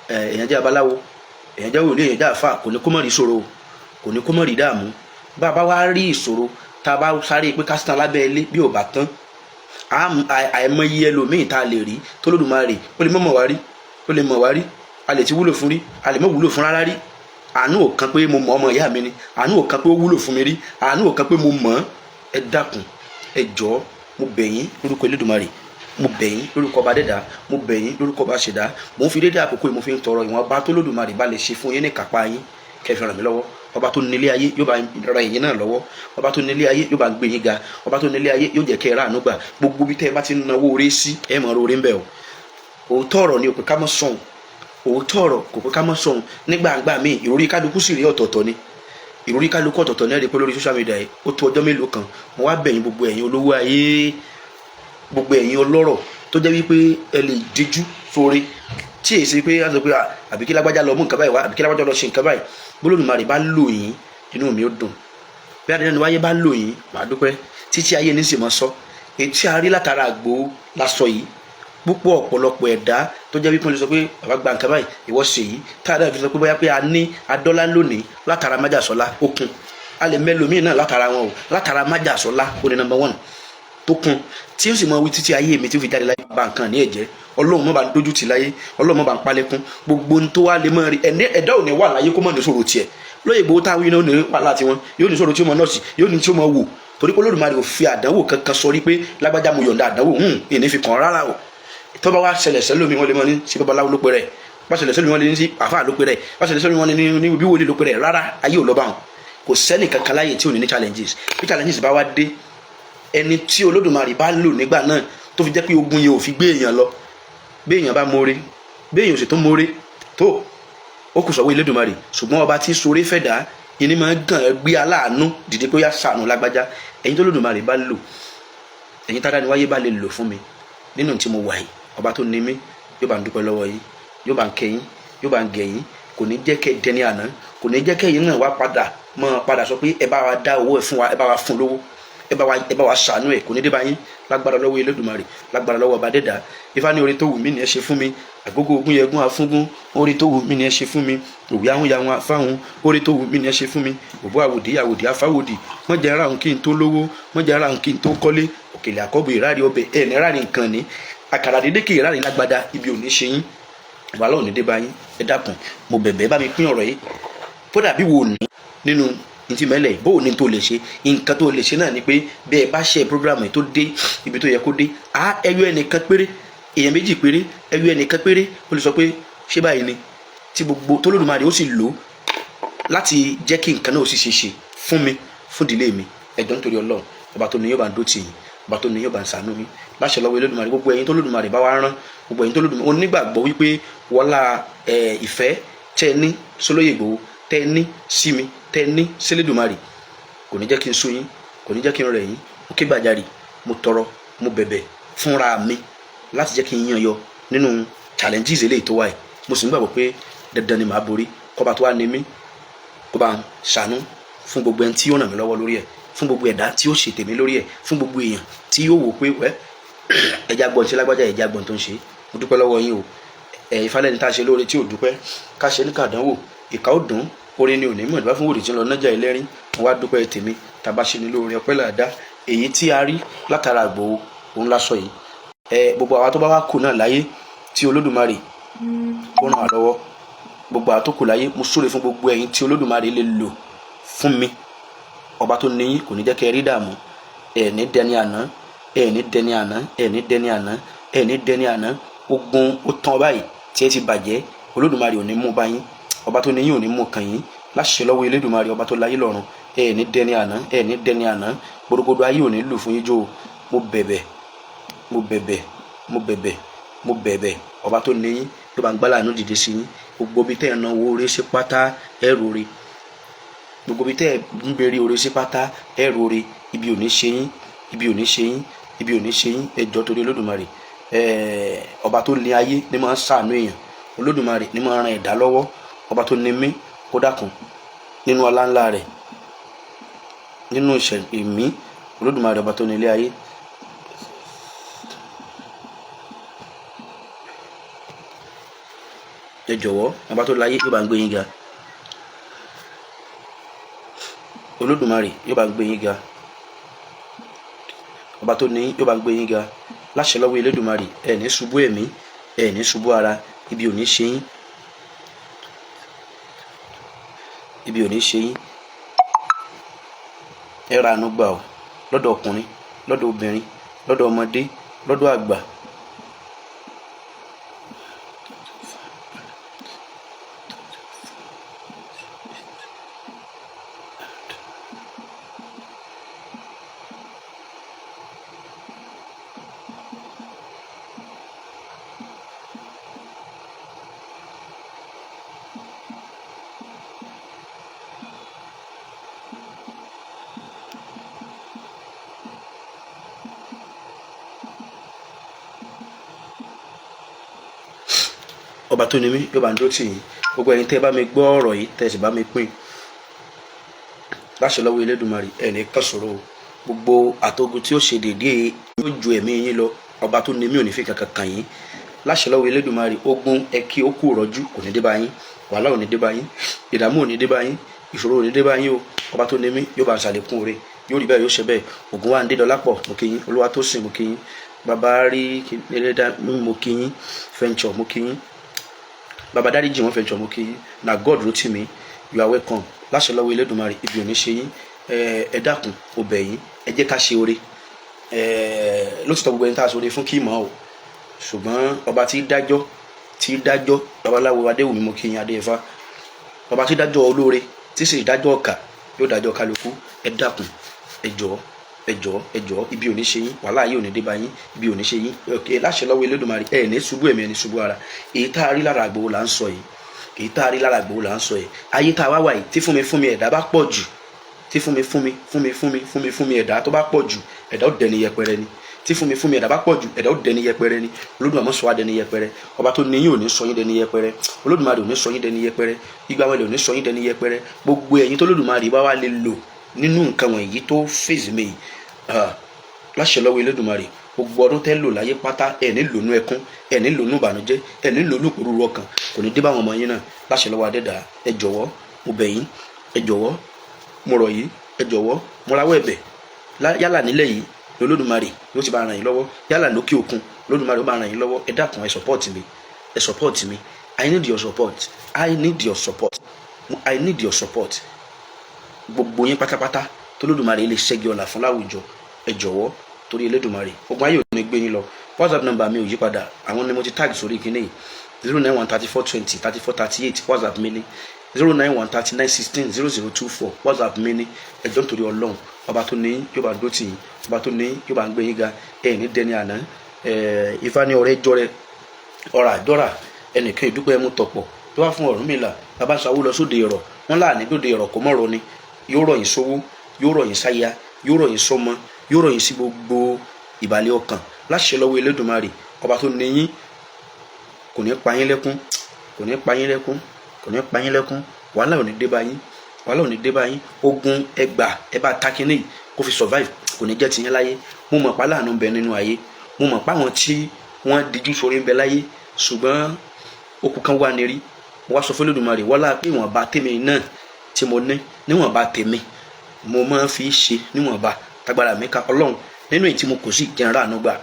èèyàn jẹ́ babaláwo èèyàn jẹ́ wòlíì èèyàn jẹ́ àfà kò ní kó mọ̀ rí ìṣòro kò ní kó mọ̀ rí dààmú bá a bá wá rí ìṣòro tá a bá sáré pé kásítàn lábẹ́ ilé bí ò bá tán àìmọye ẹlòmíì tá a lè rí tó Olódùmarè ó lè mọ̀ wá rí a lè ti wúlò fún rí a lè mọ̀ wúlò fún rárá rí àánú ò kan pé mo mọ̀ ọmọ ìyá mi ni àánú ò kan pé ó wúlò fún mi rí àánú ò kan pé mo mọ̀ ẹ dákun ẹ jọ̀ọ́ mo bẹ̀ yín lórúkọ Olódùmarè mo bẹ̀ yín lórúkọ ọba dẹ́dà mo bẹ̀ yín lórúkọ ọba ṣẹ̀dá mo ń fi dédé àkókò yìí mo fi ń tọrọ ìwọ̀n ọba tó Olódùmarè bá lè ṣe fún yín ní kápá yín kẹfì ràn mí lọ́wọ́ ọba tó nílé ayé yóò bá ra ẹ̀yin náà lọ́wọ́ ọba tó nílé ayé yóò bá gbé yín ga ọba tó nílé ayé yóò jẹ́ kẹ́ ẹ ráàánú gbà gbogbo bí tẹ́ ẹ bá ti ń nawó oore sí ẹ mọ̀ oore ń bẹ̀ o òótọ́ ọ̀rọ̀ ni òpè ká mọ́ sọ̀hún òótọ́ ọ̀rọ̀ kò pé ká mọ́ sọ̀hún nígbàgbà míì ìròrí kálukú sì rí ọ̀tọ̀ọ̀tọ̀ ni ìròrí kálukú ọ̀tọ̀ọ̀tọ̀ ní ẹ̀rí pé lórí social media yìí ó tó ọjọ́ mélòó kan mo wá bẹ̀yìn gbogbo ẹ̀yin olówó ayé gbogbo ẹ̀yin ọlọ́rọ̀ tó jẹ́ wípé ẹ lè díjú sóore tí èyí ṣe pé á sọ pé àbí kí lágbájá lọ mú nǹkan báyìí wá àbí kí lágbájá lọ ṣe nǹkan báyìí b'Olódùmarè bá lò yín inú mi ó dùn bí adé nínú wáyé bá lò yín màá dúpẹ́ títí ayé ní sì mọ́ sọ ètí a rí látara àgbo lásọ yìí púpọ̀ ọ̀pọ̀lọpọ̀ ẹ̀dá tó jẹ́ wípé wọ́n lè sọ pé bàbá gba nǹkan báyìí ìwọ ṣe yìí táàdá ìfi sọ pé bóyá pé a ní adọ́lá lónìí látara Májàsọ́lá ó kún a lè mẹ́lòmíì náà látara wọn o látara Májàsọ́lá ó ní number 1 tó kún tí ó sì mọ wí títí ayé mi tí ó fi jáde láyé bá nǹkan ní ẹ̀jẹ̀ Ọlọ́run mọ́ bá ń dójú tì láyé Ọlọ́run mọ́ bá ń palẹ̀kùn gbogbo ohun tó wá lè mọ́ rí ẹ̀dá ò ní wà láyé kó mọ̀ ní sọ̀rọ̀ tiẹ̀ lóye Ìgbòho táwọn iná ní wàhálà tiwọn yóò ní sọ̀rọ̀ tí ó mọ nọ́ọ̀sì yóò ní tí ó mọ wò torí pé Olódùmarè ò fi àdánwò kankan sọ rí pé lágbájá mo yọ̀ǹda àdánwò ìní fi kàn rárá o tó bá wá ṣẹlẹ̀ sẹ́lómi wọn lè mọ ní sí babaláwo ló pe rẹ̀ bá ṣẹlẹ̀ sẹ́lómi wọn lè ní sí àfáà ló pe rẹ̀ bá ṣẹlẹ̀ sẹ́lómi wọn lè ní bí wòlíì ló pe rẹ̀ rárá ayé ò lọ bá wọn kò sẹ́ni kankan láyè tí ò ní ní challenges bí challenges bá wá dé ẹni tí Olódùmarè bá lò nígbà náà tó fi jẹ́ pé ogun yẹn ò fi gbé èèyàn lọ bí èèyàn bá mórè bí èèyàn ò sì tó mórè tó ó kù sọ́wọ́ Olódùmarè ṣùgbọ́n ọba tí sore fẹ́ dá ìní máa ń gàn gbé aláàánú dìde pé ó yá ṣàánú lágbájá ẹ̀yin tó Olódùmarè bá lò ẹ̀yin tára ni wáyé bá lè lò fún mi nínú tí mo wà yìí ọba tó ní mí yóò bá ń dúpẹ́ lọ́wọ́ yín yóò bá ń kẹ́ yín yóò bá ń gẹ̀ yín kò ní jẹ́ kẹ́ dẹni àná kò ní jẹ́ kẹ́ yín náà wá padà sọ pé ẹ bá wa dá owó ẹ̀ fún wa ẹ bá wa fún lówó ẹ bá wa ṣàánú ẹ̀ kò ní dé bá yín lágbára lọ́wọ́ Olódùmarè lágbára lọ́wọ́ ọba dẹ́dà Ifá ní orí tó wù mí ni ẹ ṣe fún mi àgógó ogun yẹgún afúngún orí tó wù mí ni ẹ ṣe fún mi òwe àwọn yàwọn afáhùn orí tó wù mí ni ẹ ṣe fún mi òbó àwòdì àwòdì afáwòdì mọ̀jẹ̀ ara òun kí n tó lówó mọ̀jẹ̀ ara òun kí n tó kọ́lé òkèlè àkọ́bù ìrárí ọbẹ̀ ẹ̀ ní rárí nǹkan ní àkàrà dédé kì í rárí lágbádá ibi ò ní ṣe yín wàhálà ò ní dé bá yín ẹ dákun mo bẹ̀bẹ̀ bá mi pín ọ̀rọ̀ yìí kódà bí wo ní nínú ntí mẹ́lẹ̀ bó o ní tó lè ṣe nǹkan tó lè ṣe náà ni pé bẹ́ẹ̀ bá ṣe programme tó dé ibi tó yẹ kó dé ẹyọ ẹnìkan péré èèyàn méjì péré ẹyọ ẹnìkan péré ó lè sọ pé ṣé báyìí ni tí gbogbo t'Olódùmarè ó sì lò láti jẹ́ kí nǹkan náà ó sì ṣe ṣe fún mi fún ìdílé mi. Ẹ̀jọ̀ nítorí Ọlọ́run ọba tó ní yóò bá ń dó tì yín, ọba tó ní yóò bá ń ṣàánú mi láṣẹ lọ́wọ́ Olódùmarè. Gbogbo ẹ̀yin t'Olódùmarè bá wá rán, gbogbo ẹ̀yin t'Olódùmarè onígbàgbọ́ wípé wọlá ìfẹ́ tẹ́ ẹ ní s'Olóyè Ìgbòho, tẹ́ ẹ ní sí mi, tẹ́ ẹ ní s'Elédùmarè, kò ní jẹ́ kí n sú yín, kò ní jẹ́ kí n rẹ̀ yín. Mo ké gbàjarì, mo tọrọ, mo bẹ̀bẹ̀ fúnra mi láti jẹ́ kí n yan yọ nínú challenges eléyìí tó wáyé. Mo sì ń gbàgbọ́ pé dandan ni màá borí. Kọ́ba tó wá ní mí kó bá ń ṣàánú fún gbogbo ẹni tí yóò ràn mí lọ́wọ́ lórí ẹ̀, fún gbogbo ẹ̀dá tí yóò ṣe tèmi lórí ẹ̀, fún gbogbo èèyàn tí yóò wò pé ẹja gbọ́n ṣe lágbájá, ẹja gbọ́n tó ń ṣe. Mo dúpẹ́ lọ́wọ́ yín o. Ìfalẹ́ni tá a ṣe lóore tí ò dúpẹ́ ká ṣe ní kàdánwò, ìkà ó dùn, orin ni ò ní mọ̀ ìdúrà fún wòlíì tí ń lọ nájà ẹlẹ́rìn. Mo wá dúpẹ́ tèmi tàbá ṣe ní lóore ọpẹ́ làdá. Èyí tí a rí látara Ìgbòho òun lásọ yìí. Gbogbo àwa tó bá wá kù náà láyé tí Olódùmarè kó ràn wá lọ́wọ́, gbogbo àwa tó kù láyé mo súre fún gbogbo ẹ̀yin tí Olódùmarè lè lò fún mi. Ọba tó ní yín kò ní jẹ́ kẹ́ ẹ rí dààmú, ẹ̀ ní dẹni àná, ẹ̀ ní dẹni àná, ẹ̀ ní dẹni àná, ẹ̀ ní dẹni àná. Ogun ó tán báyìí tí ẹ ti bàjẹ́, Olódùmarè ò ní mú bá yín, ọba tó ní yín ò ní mú kàn yín láṣẹ lọ́wọ́ Elédùmarè ọba tó láyé lọ́run. Ẹ̀ ní dẹni àná, ẹ̀ ní dẹni àná, gbogbo ayé ò ní lù fún yín jó. Mo bẹ̀bẹ̀, mo bẹ̀bẹ̀, mo bẹ̀bẹ̀, mo bẹ̀bẹ̀ ọba tó ní yín tó bá ń gbálà àánú dìde sí yín. Gbogbo bí tẹ́ ẹ̀ náwó oore sí pátá ẹ̀rù oore, gbogbo bí tẹ́ ẹ̀ ń bèrè oore sí pátá ẹ̀rù oore. Ibi ò ní ṣe yín, ibi ò ní ṣe yín, ibi ò ní ṣe yín. Ẹjọ́ torí Olódùmarè, ọba tó ní ayé ní máa ń ṣàánú èèyàn, Olódùmarè ní máa ń ran ẹ̀dá lọ́wọ́. Ọba tó ní mí kó dákun nínú ọlá ńlá rẹ̀, nínú ìṣẹ̀lẹ̀ mí, Olódùmarè ọba tó ní ilé ayé. Ẹ jọ̀wọ́ ọba tó láyé yóò bá ń gbé yín ga, Olódùmarè yóò bá ń gbé yín ga, ọba tó ní yóò bá ń gbé yín ga láṣẹ lọ́wọ́ Elédùmarè. Ẹ ní ṣubú ẹ̀mí, ẹ ní ṣubú ara, ibi ò ní ṣe yín, ibi ò ní ṣe yín. Ẹ ra àánú gbà ọ́ lọ́dọ̀ ọkùnrin, lọ́dọ̀ obìnrin, lọ́dọ̀ ọmọdé, lọ́dọ̀ àgbà. Ọba tó ní mí yóò bá ń dó tì yín. Gbogbo ẹ̀yin tẹ́ bá mi gbọ́ ọ̀rọ̀ yìí tẹ́ sì bá mi pín láṣẹ lọ́wọ́ Elédùmarè, ẹ̀ ní kàn sọ̀rọ̀. Gbogbo àtogun tí ó ṣe déédéé yóò ju ẹ̀mí yín lọ. Ọba tó ní mí ò ní fi kankan kàn yín láṣẹ lọ́wọ́ Elédùmarè. Ogun ẹ kí ó kú rọ́jú kò ní dé bá yín, wàhálà ò ní dé bá yín, ìdààmú ò ní dé bá yín, ìṣòro ò ní dé bá yín o. Ọba tó ní mí yóò bá ń ṣàlékún oore, yóò rí bẹ́ẹ̀ yóò ṣe bẹ́ẹ̀. Ògùn wa ń dé Dọlápọ̀ mo kí yín, Olúwatósìn mo kí yín, bàbá rí ẹlẹ́dà mo kí yín, Fẹ́ńtsọ̀ mo kí yín, bàbá dáríjì wọn Fẹ́ńtsọ̀ mo kí yín. Na God ló tì mí, you are welcome láṣẹ lọ́wọ́ Elédùmarè. Ibi ò ní ṣe yín. Ẹ dákun ó bẹ̀ yín, ẹ jẹ́ ká ṣe oore. Lótìtọ́ gbogbo ẹni tá a ṣe oore fún kí mọ́ o, ṣùgbọ́n ọba tí dájọ́ babaláwo Adéwùmí mo kí yín, Adéyẹfá, ọba tí dájọ́ olóore tí sì dájọ́ ọ̀kà yóò dájọ́ kálukú. Ẹ dákun ẹ jọ̀ọ́, ẹ jọ̀ọ́, ẹ jọ̀ọ́, ibi ò ní ṣe yín, wàhálà yìí ò ní dé bá yín, ibi ò ní ṣe yín. Láṣẹ lọ́wọ́ Elédùmarè, ẹ ní ṣubú ẹ̀mí, ẹ ní ṣubú ara. Èyí tá a rí lára Ìgbòho là ń sọ yìí, èyí tá a rí lára Ìgbòho là ń sọ yìí. Ayé tá a wá wà yìí tí fún mi ẹ̀dá bá pọ̀ jù, tí fún mi ẹ̀dá tó bá pọ̀ jù, ẹ̀dá ó dẹni yẹpẹrẹ ni. Tí fún mi ẹ̀dá bá pọ̀ jù, ẹ̀dá ó dẹni yẹpẹrẹ ni. Olódùmarè má sọ wá dẹni yẹpẹrẹ. Ọba tó ní yín ò ní sọ yín dẹni yẹpẹrẹ, Olódùmarè ò ní sọ yín dẹni yẹpẹrẹ, Igba wẹlẹ ò ní sọ yín dẹni yẹpẹrẹ. Gbogbo ẹ̀yin tó Olódùmarè bá wá lè lò nínú nǹkan wọ̀nyí tó fèsì mi láṣẹ lọ́wọ́ Elédùmarè. Gbogbo ọdún tẹ́ lò láyé pátá ẹ̀ ní lònú ẹkún, ẹ̀ ní lònú ìbànújẹ́, ẹ̀ ní lònú ìpòrúurú ọkàn, kò ní dé bá àwọn ọmọ yín náà láṣẹ lọ́wọ́ Adẹ́dàá. Ẹ jọ̀wọ́ mo bẹ̀ yín, ẹ jọ̀wọ́ mo rọ̀ yín, ẹ jọ̀wọ́ mo rawọ́ ẹ̀bẹ̀. Yálà nílẹ̀ yìí ni Olódùmarè yóò ti bá ràn yín lọ́wọ́, yálà lókè òkun Olódùmarè ó bá ràn yín lọ́wọ́. Ẹ dákun ẹ support mi, ẹ support mi. I need your support, I need your support, I need your support. Gbogbo yín pátápátá tó Olódùmarè lè ṣẹ́gi ọ̀la fún láwùjọ, ẹ jọ̀wọ́ torí Elédùmarè. Ogun ayé ò ní gbé yín lọ. WhatsApp number mi ò yí padà, àwọn ni mo ti tag sórí kíní yìí. 0913420 3438 WhatsApp mi ni 09139160024 WhatsApp mi ni. ẹjọ́ nítorí Ọlọ́run ọba tó ní yóò bá ń dó tì yín, ọba tó ní yóò bá ń gbé yín ga, ẹ̀ ní dẹni àná. Ifá ní ọ̀rẹ́ jọrẹ ọ̀rà àjọrà ẹnìkan ìdúpẹ́ mú tọ̀pọ̀ tó wá fún Ọ̀rúnmìlà. bàbá Ṣàwó lọ sóde ọ̀rọ̀ wọn láàánú dòde ọ̀rọ̀ kò mọ̀rọ̀ ni. yóò rọ̀ yín sówó, yóò rọ̀ yín sáyà, yóò rọ̀ yín sọ́mọ, yóò rọ̀ yín sí gbogbo ìbàlẹ̀ ọkàn láṣẹ lọ́wọ́ Elédùmarè. ọba tó ní yín kò ní pa yín lẹ́kún, kò ní pa yín lẹ́kún, kò ní pa yín lẹ́kún. wàhálà ò ní dé bá yín, wàhálà ò ní dé bá yín. ogun ẹgbà ẹ bá takínní kó fi survive kò ní jẹ́ tiyín láyé. mo mọ̀ pa láàánú ń bẹ nínú ayé, mo mọ̀ pa àwọn tí wọ́n dijú sórí ń bẹ láyé, ṣùgbọ́n okùn kan wà ní rí. mo wá sọ fún Olódùmarè wọ́lá pé ìwọ̀nba tèmi náà tí mo ní níwọ̀nba tèmi mo máa fi ṣe níwọ̀nba tágbára mi ká. Ọlọ́run nínú èyí tí mo kò sí jẹnra àánú gbà,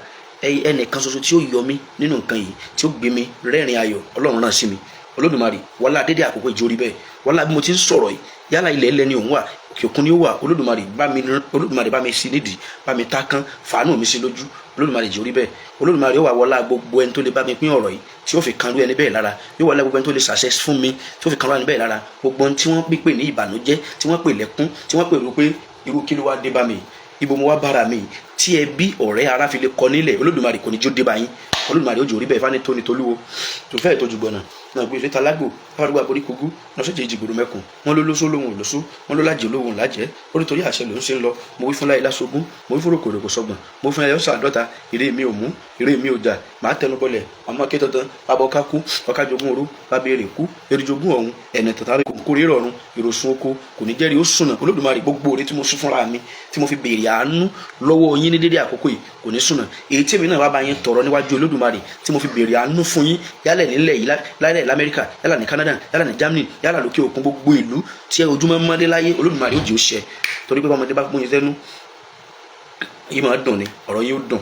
ẹnìkan ṣoṣo tí ó yọ mí nínú nǹkan yìí tí ó gbé mi rẹ́rìn ayọ̀ Ọlọ́run náà sí mi. Olódùmarè wọ́lá dédé àkókò ìjórí bẹ́ẹ̀, wọ́lá bí mo ti ń sọ̀rọ̀ yìí yálà ilẹ̀ ẹlẹ́ni òun wà òkè òkun ni ó wà. Olódùmarè bá mi sí nídìí, bá mi tá kán, fàánù mi sí lójú. Olódùmarè jórí bẹ́ẹ̀. Olódùmarè ó wà wọ́lá gbogbo ẹni tó lè bá mi pín ọ̀rọ̀ yìí tí ó fi kan lú ẹni bẹ́ẹ̀ lára. yóò wọlé gbogbo ẹni tó lè ṣàṣẹ fún mi tí ó fi kan lú ẹni bẹ́ẹ̀ lára. gbogbo ohun tí wọ́n pè ní ìbànújẹ́, tí wọ́n pè lẹ́kún, tí wọ́n pè rú pé irú kí ló wá dé bá mi, ibo mo wá bára mi, tí ẹbí ọ̀rẹ́ ara fi lè kọ nílẹ̀. Olódùmarè kò ní jó dé bá yín. Olódùmarè ó jórí bẹ́ẹ̀. Fani tóni tolúwo tó fẹ́ẹ̀ tó ju gbọ̀nà náà gbé ìfẹ́ talágbò fáwọn àgbórí kogu náà sóde ìjìgbòrò mẹ́kùn. wọ́n ló lóṣó lóhùn lóṣó, wọ́n ló lájẹ olóhùn lájẹ. ó nítorí àṣẹ ló ń ṣe ń lọ. mo wí fún láyé lásogún, mo wí fún rògbòrògbò sọgbọ̀n, mo wí fún ẹyọ sàdọ́ta. èrè mi ò mú, èrè mi ò jà, màá tẹnu bọlẹ̀ ọmọ ké dandan. bàbá ọká kú, ọká jogún oró, bàbá èrè kú, èrè jogún ọ̀hún. ẹ̀nà tàtàrí kòkòrò rọrùn, ìròsùn oko kò ní jẹ́rìí ó sùnà. Olódùmarè gbogbo oore tí mo sún fúnra mi, tí mo fi béèrè àánú lọ́wọ́ yín ní dédé àkókò yìí kò ní sùnà. èyí tí èmi náà wá bá yín tọrọ níwájú Olódùmarè tí mo fi béèrè àánú fún yín yálẹ̀ nílẹ̀ yìí, láyẹ̀ l'Amẹ́ríkà, yálà ní Canada, yálà ní Germany, yálà lókè òkun, gbogbo ìlú tí ojúmọ́ mọ́dé láyé. Olódùmarè ó jẹ́ ó ṣẹ. torí pé ọmọdé bá fún yín sẹ́nu yìí máa dùn ni, ọ̀rọ̀ yín ó dùn.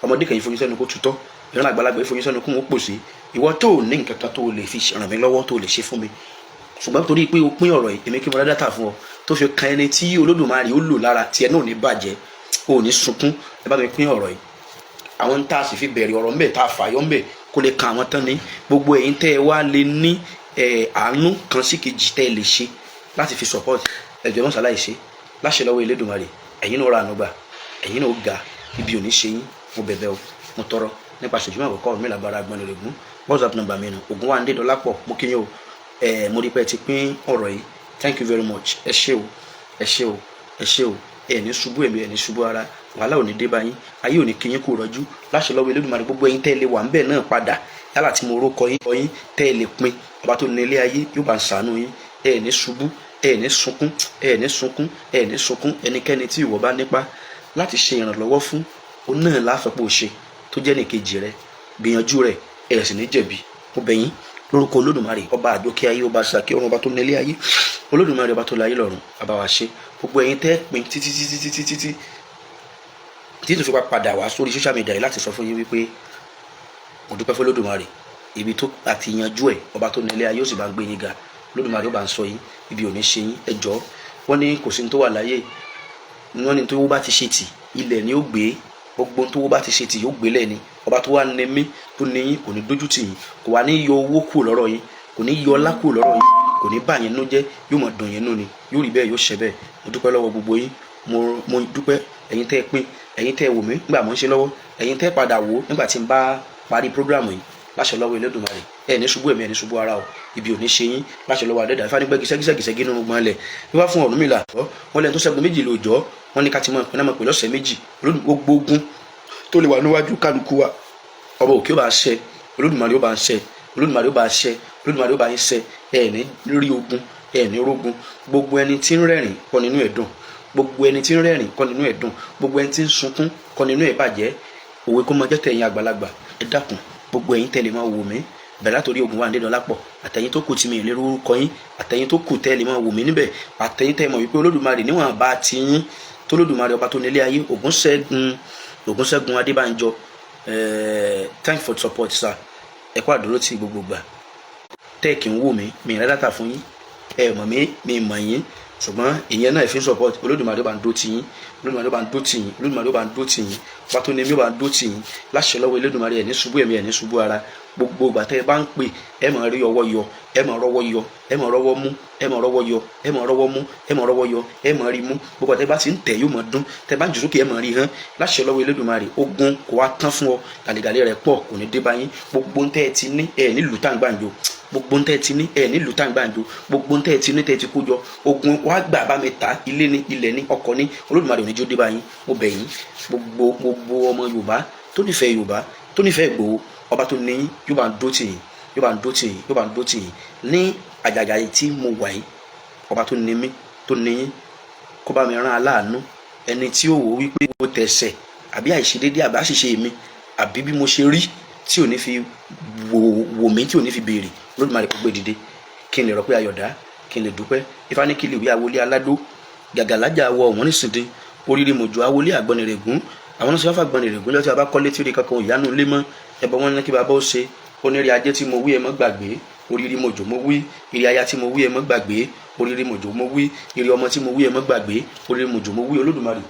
ọmọdé kàn yín fún yín sẹ́nu kó tutọ́, ìran àgbàlagbà fún yín sẹ́nu kó wọn ó pòsè. ìwọ tó ní nǹkan kan tó lè fi ràn mí lọ́wọ́, tó lè ṣe fún mi, ṣùgbọ́n torí pé o pín ọ̀rọ̀ yìí, èmi kí mo dá fún ọ tó fi kan ẹni tí Olódùmarè ó lò lára tiẹ̀ náà ò ní bàjẹ́, ò ní sunkún. ẹ bá mi pín ọ̀rọ̀ yìí. àwọn tá a sì fi bẹ̀rẹ̀ ọ̀rọ̀ ńbẹ̀ tá a fàyọ́ ńbẹ̀ kó lè kan àwọn tán ní gbogbo ẹ̀yin tẹ́ ẹ wá lè ní àánú kan sí kejì tẹ́ ẹ lè ṣe láti fi support ẹ̀jọ̀ náà ṣàlàyé ṣe láṣẹ lọ́wọ́ Elédùmarè. ẹ̀yin náà ra àánú gbà, ẹ̀yin náà ga, ibi ò ní ṣe yín. mo bẹ̀bẹ̀ o, mo tọrọ nípa ṣèjúmọ́ àkọ́kọ́ Ọ̀rúnmìlà bára agbọ́n lè gún. WhatsApp number mi nù Ògúnwándé Dọlápọ̀. mo kí yín o. mo rí pé ẹ ti pín ọ̀rọ̀ yìí. thank you very much. ẹ ṣé o, ẹ ṣé o, ẹ ṣé o. ẹ ní ṣubú ẹ̀mí, ẹ ní ṣubú ara, wàhálà ò ní dé bá yín, ayé ò ní kí yín kó rọjú láṣẹ lọ́wọ́ Elédùmarè. gbogbo ẹ̀yin tẹ́ ẹ lè wà ńbẹ̀ náà padà yálà tí mo rókọ yín tẹ́ ẹ lè pín. ọba tó ní ilé ayé yóò bá ń ṣàánú yín. ẹ ní ṣubú, ẹ ní sunkún, ẹ ní sunkún, ẹ ní sunkún. ẹnikẹ́ni tí ìwọ bá nípa láti ṣe ìrànlọ́wọ́ fún, ó náà láfẹ̀pọ̀ ṣe tó jẹ́ nìkejì rẹ, gbìyànjú rẹ, ẹ sì ní jẹ̀bi. mo bẹ̀ yín lórúkọ Olódùmarè ọba àjọkẹ́ ayé, ọba àṣàkẹ́ ọ̀run, ọba tó ní ilé ayé, Olódùmarè ọba tó láyé lọ́run, bàbá wa ṣe. gbogbo ẹ̀yin tẹ́ pín títí tó fi padà wá sórí social media yìí láti sọ fún yín wípé mo dúpẹ́ fún Olódùmarè ibi tó àti yanjú ẹ̀, ọba tó ní ilé ayé ó sì bá ń gbé yín ga. Olódùmarè ó bá ń sọ yín, ibi ò ní ṣe yín. ẹ jọ̀ọ́, wọ́n ní kò sí ní tó wà láyé, wọ́n ní tó bá ti ṣe tì ilẹ̀ ni ó gbé, gbogbo tó bá ti ṣe tì yóò gbélẹ̀ ni. ọba tó wà ní mí tó ní yín kò ní dójú tì yín, kò wá ní yọ owó kúrò lọ́rọ̀ yín, kò ní yọ ọlá kúrò lọ́rọ̀ yín, kò ní bà yín nú jẹ́, yóò mọ̀ dùn yín nú ni. yóò rí bẹ́ẹ̀, yóò ṣẹ bẹ́ẹ̀. mo dúpẹ́ lọ́wọ́ gbogbo yín. mo dúpẹ́ ẹ̀yin tẹ́ pín, ẹ̀yin tẹ́ wò mí nígbà mo ń ṣe lọ́wọ́, ẹ̀yin tẹ́ padà wò nígbà tí n bá parí prógráàmù yìí láṣẹ lọ́wọ́ Elédùmarè. ẹ ní ṣubú ẹ̀mí, ẹ ní ṣubú ara o, ibi ò ní ṣe yín láṣẹ lọ́wọ́ Adẹ́dàá. Ifá ní gbẹ́gi sẹ́gísẹ́gísẹ́gí nínú gbọ́n lẹ̀ wíwá fún Ọ̀rúnmìlà. wọ́n lẹ́nu tó ṣẹ́gun méjì lóòjọ́, wọ́n ní ká ti mọ̀ ìpínlẹ̀ mọ̀ pé lọ́sẹ̀ méjì. gbogbo ogun tó lè wà níwájú kálukú wa ọba òkè ó bá ṣẹ, Olódùmarè ó bá ṣẹ, Olódùmarè ó bá ṣẹ, Olódùmarè ó bá yín ṣẹ. ẹ ní rí ogun, ẹ ní rógun. gbogbo ẹni tí ń rẹ́rìn kọ́ nínú ẹ̀ dùn, gbogbo ẹni tí ń rẹ́rìn kọ́ nínú ẹ̀ dùn, gbogbo ẹni tí ń sunkún kọ́ nínú ẹ̀ bàjẹ́. òwe kó máa jẹ́ tẹ̀yin àgbàlagbà. ẹ dákun gbogbo ẹ̀yin tẹ́lẹ̀ máa wò mí bẹ̀rẹ̀ látòrí Ògúnwándé Dọlápọ̀, àtẹ̀yin tó kù tí mi ì lè rúkọ yín, àtẹ̀yin tó kù tẹ́lẹ̀ máa wò mí níbẹ̀, àtẹ̀yin tẹ́ mọ̀ wípé Olódùmarè níwọ̀n bá ti yín tó Olódùmarè ọba tó nílé ayé. Ògúnṣẹ́gun Adébánjọ, thank for support sir. ẹ kú àdúró tí gbogbo gbà tẹ́ kí n wò mí, mi ì rẹ́ dátà fún yín, ẹ mọ̀ mí, mi ì mọ̀ yín, ṣùgbọ́n ìyẹn náà fi ń support. Olódùmarè ó bá ń dó tì yín, Olódùmarè ó bá ń dó tì yín, Olódùmarè ó bá ń dó tì yín, ọba tó ní mi ó bá ń dó tì yín láṣẹ lọ́wọ́ Elédùmarè. ẹ ní ṣubú ẹ̀mí, ẹ ní ṣubú ara, gbogbo ìgbà tẹ́ ẹ bá ń pè ẹ máa rí ọwọ́ yọ, ẹ máa rọ́wọ́ yọ, ẹ máa rọ́wọ́ mú, ẹ máa rọ́wọ́ yọ, ẹ máa rọ́wọ́ mú, ẹ máa rọ́wọ́ yọ, ẹ máa rí mú. Gbogbo tẹ́ bá ti ń tẹ̀ yóò máa dún, tẹ́ bá ń jù sókè ẹ máa rí hàn. Láṣẹ lọ́wọ́ Elédùmarè, ogun kò wá tán fún ọ, gàlégàlé rẹ̀ pọ̀ kò ní dé bá yín. Gbogbo ń tẹ́ ẹ ti ní ẹ nílùú tá ń gbàǹjo, gbogbo ń tẹ́ ẹ ti ní ẹ nílùú tá ń gbàǹjo, gbogbo ń tẹ́ ẹ ti ní tẹ́ ẹ ti kó jọ, ogun wá gbà bá mi ta, ilé ní, ilẹ̀ ní, ọkọ̀ ní, Olódùmarè ò ní jó dé bá yín. Mo bẹ̀ yín, gbogbo ọmọ Yorùbá tó nífẹ̀ẹ́ Yorùbá, tó nífẹ̀ẹ́ Ìgbòho, ọba tó ní yín yóò bá ń dó tì yín, yóò bá ń dó tì yín, yóò bá ń dó tì yín ní àjàgà yìí tí mo wà yìí. Ọba tó ní mí, tó ní yín, kó bá mi rán aláàánú, ẹni tí ó wò wípé mo tẹ̀sẹ̀ àbí àìṣedédé àbí àṣìṣe mi àbí bí mo ṣe rí tí ò ní fi wò mí, tí ò ní fi béèrè, Olódùmarè kó gbé dìde kí n lè rọ pé ayọ̀dá, kí n lè dúpẹ́. Ifá ní kí lè wí awolé aládó, gàgàlájà wọ ọ̀wọ́n nísìndín, oríire mòjò awolé àgbọnìrègún. Àwọn náà sọ fà gbọnìrègún lọ́tí abá kọ́lé tí ó rí kankan ìyanu lé mọ́, ẹbọ wọn ní kí bàbá ó ṣe. Onírè ajé tí mo wí ẹ mọ́ gbàgbé, oríire mòjò mo wí, ire aya tí mo wí ẹ mọ́ gbàgbé, oríire mòjò mo wí, ire ọmọ tí mo wí ẹ mọ́ gbàgbé, oríire mòjò mo wí. Olódùmarè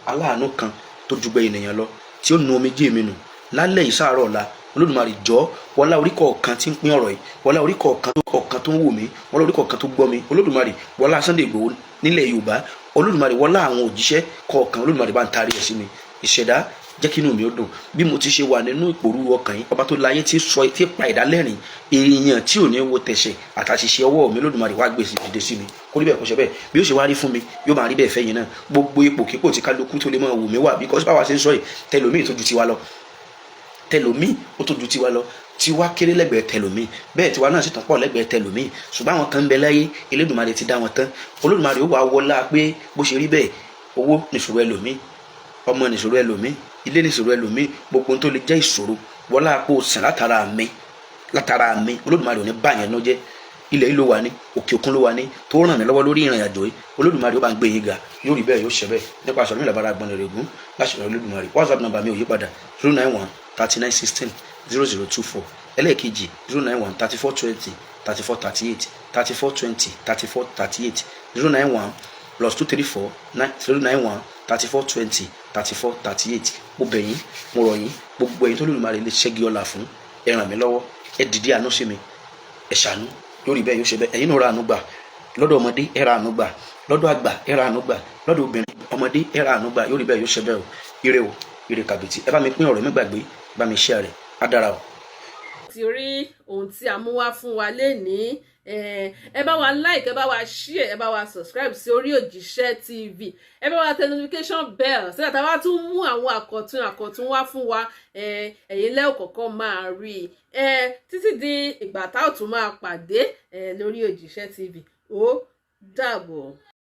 aláàánú kan tó jùgbẹ́ ènìyàn lọ, tí ó nu omijé mi nù lálẹ́ ìsáàrọ̀ ọ̀la. Olódùmarè jọ̀ọ́ wọlá orí kọ̀ọ̀kan tí ń pín ọ̀rọ̀ yìí, wọlá orí kọ̀ọ̀kan tó ń wò mí, wọlá orí kọ̀ọ̀kan tó gbọ́ mi. Olódùmarè wọlá Sunday Igboho nílẹ̀ Yorùbá, Olódùmarè wọlá àwọn òjíṣẹ́ kọ̀ọ̀kan, Olódùmarè bá ń taari ẹ̀ sí mi. Ìṣẹ̀dá jẹ́ kí inú mi ó dùn bí mo ti ṣe wà nínú ìpòrúru ọkàn yìí. Ọba tó láyé tí pa ìdálẹ́rìn èèyàn tí ò ní wo tẹ̀sẹ̀ àtàṣìṣe ọwọ́ mi, Olódùmarè wá gbé dìde sí mi. Kó rí bẹ́ẹ̀ kó ṣe bẹ́ẹ̀, bí ó ṣe wá rí fún mi yóò máa rí bẹ́ẹ̀ fẹ́yìn náà. Gbogbo ipò kípò tí kálukú tó lè máa wò mí wà, because báwa ṣe ń sọ yìí, tẹlòmíì tó ju tiwa lọ, tẹlòmíì ó tó ju tiwa lọ, tiwa kéré lẹ́gbẹ̀ẹ́ tẹlòmíì, bẹ́ẹ̀ tiwa náà sì tàn pọ̀ lẹ́gbẹ̀ẹ́ tẹlòmíì. Ṣùgbọ́n àwọn kan ń bẹ láyé, Elédùmarè ti dá wọn tán. Olódùmarè ó wá wọlá pé bó ṣe rí bẹ́ẹ̀, owó nìṣòro ẹlòmíì, ọmọ nìṣòro ẹlòmíì, ilé nìṣòro ẹlòmíì, gbogbo ohun tó lè jẹ́ ìṣòro wọlá àpò sàn látara mi, Olódùmarè ò ní bá yẹn náà jẹ́. Ilẹ̀ yìí ló wà ní, òkè òkun ló wà ní, tó ràn mí lọ́wọ́ lórí ìrìn àjò yìí. Olódùmarè ó bá ń gbé yín ga, yóò rí bẹ́ẹ̀, yóò ṣe bẹ́ẹ̀. Nípa àṣọ mi làbára Àgbọnìrègún láṣẹ Olódùmarè. WhatsApp number mi ò yí padà 091 39 16 0024, ẹlẹ́ẹ̀kejì 091 34 20 34 38 34 20 34 38 091 +234 091 34 20 34 38. Mo bẹ̀ yín, mo rọ̀ yín, gbogbo ẹ̀yin tó Olódùmarè lè ṣẹ́gi ọlá fún, ẹ ràn mí lọ́wọ́, ẹ dìde àánú sí mi, ẹ ṣàánú, yóò rí bẹ́ẹ̀, yóò ṣe bẹ́ẹ̀. Ẹ̀yin náà ra àánú gbà, lọ́dọ̀ ọmọdé ẹ ra àánú gbà, lọ́dọ̀ àgbà ẹ ra àánú gbà, lọ́dọ̀ obìnrin ọmọdé ẹ ra àánú gbà, yóò rí bẹ́ẹ̀, yóò ṣe bẹ́ẹ̀ o. Ire o, ire kàbìtì. Ẹ bá mi pín ọ̀rọ̀ mi gbàgbé, bá mi share rẹ̀, á dára o. Ti rí ohun tí a mú wá fún wa lénìí, ẹ bá wa like, ẹ bá wa share, ẹ bá wa subscribe sí Orí Òjíṣẹ́ TV, ẹ bá wa tẹ notification bell so that a bá tún mú àwọn àkọ̀tun wá fún wa, ẹ̀yin lẹ́ ò kọ́kọ́ máa rí títí di ìgbà tá ò tún máa pàdé lórí Òjíṣẹ́ TV. Ó dàbọ̀.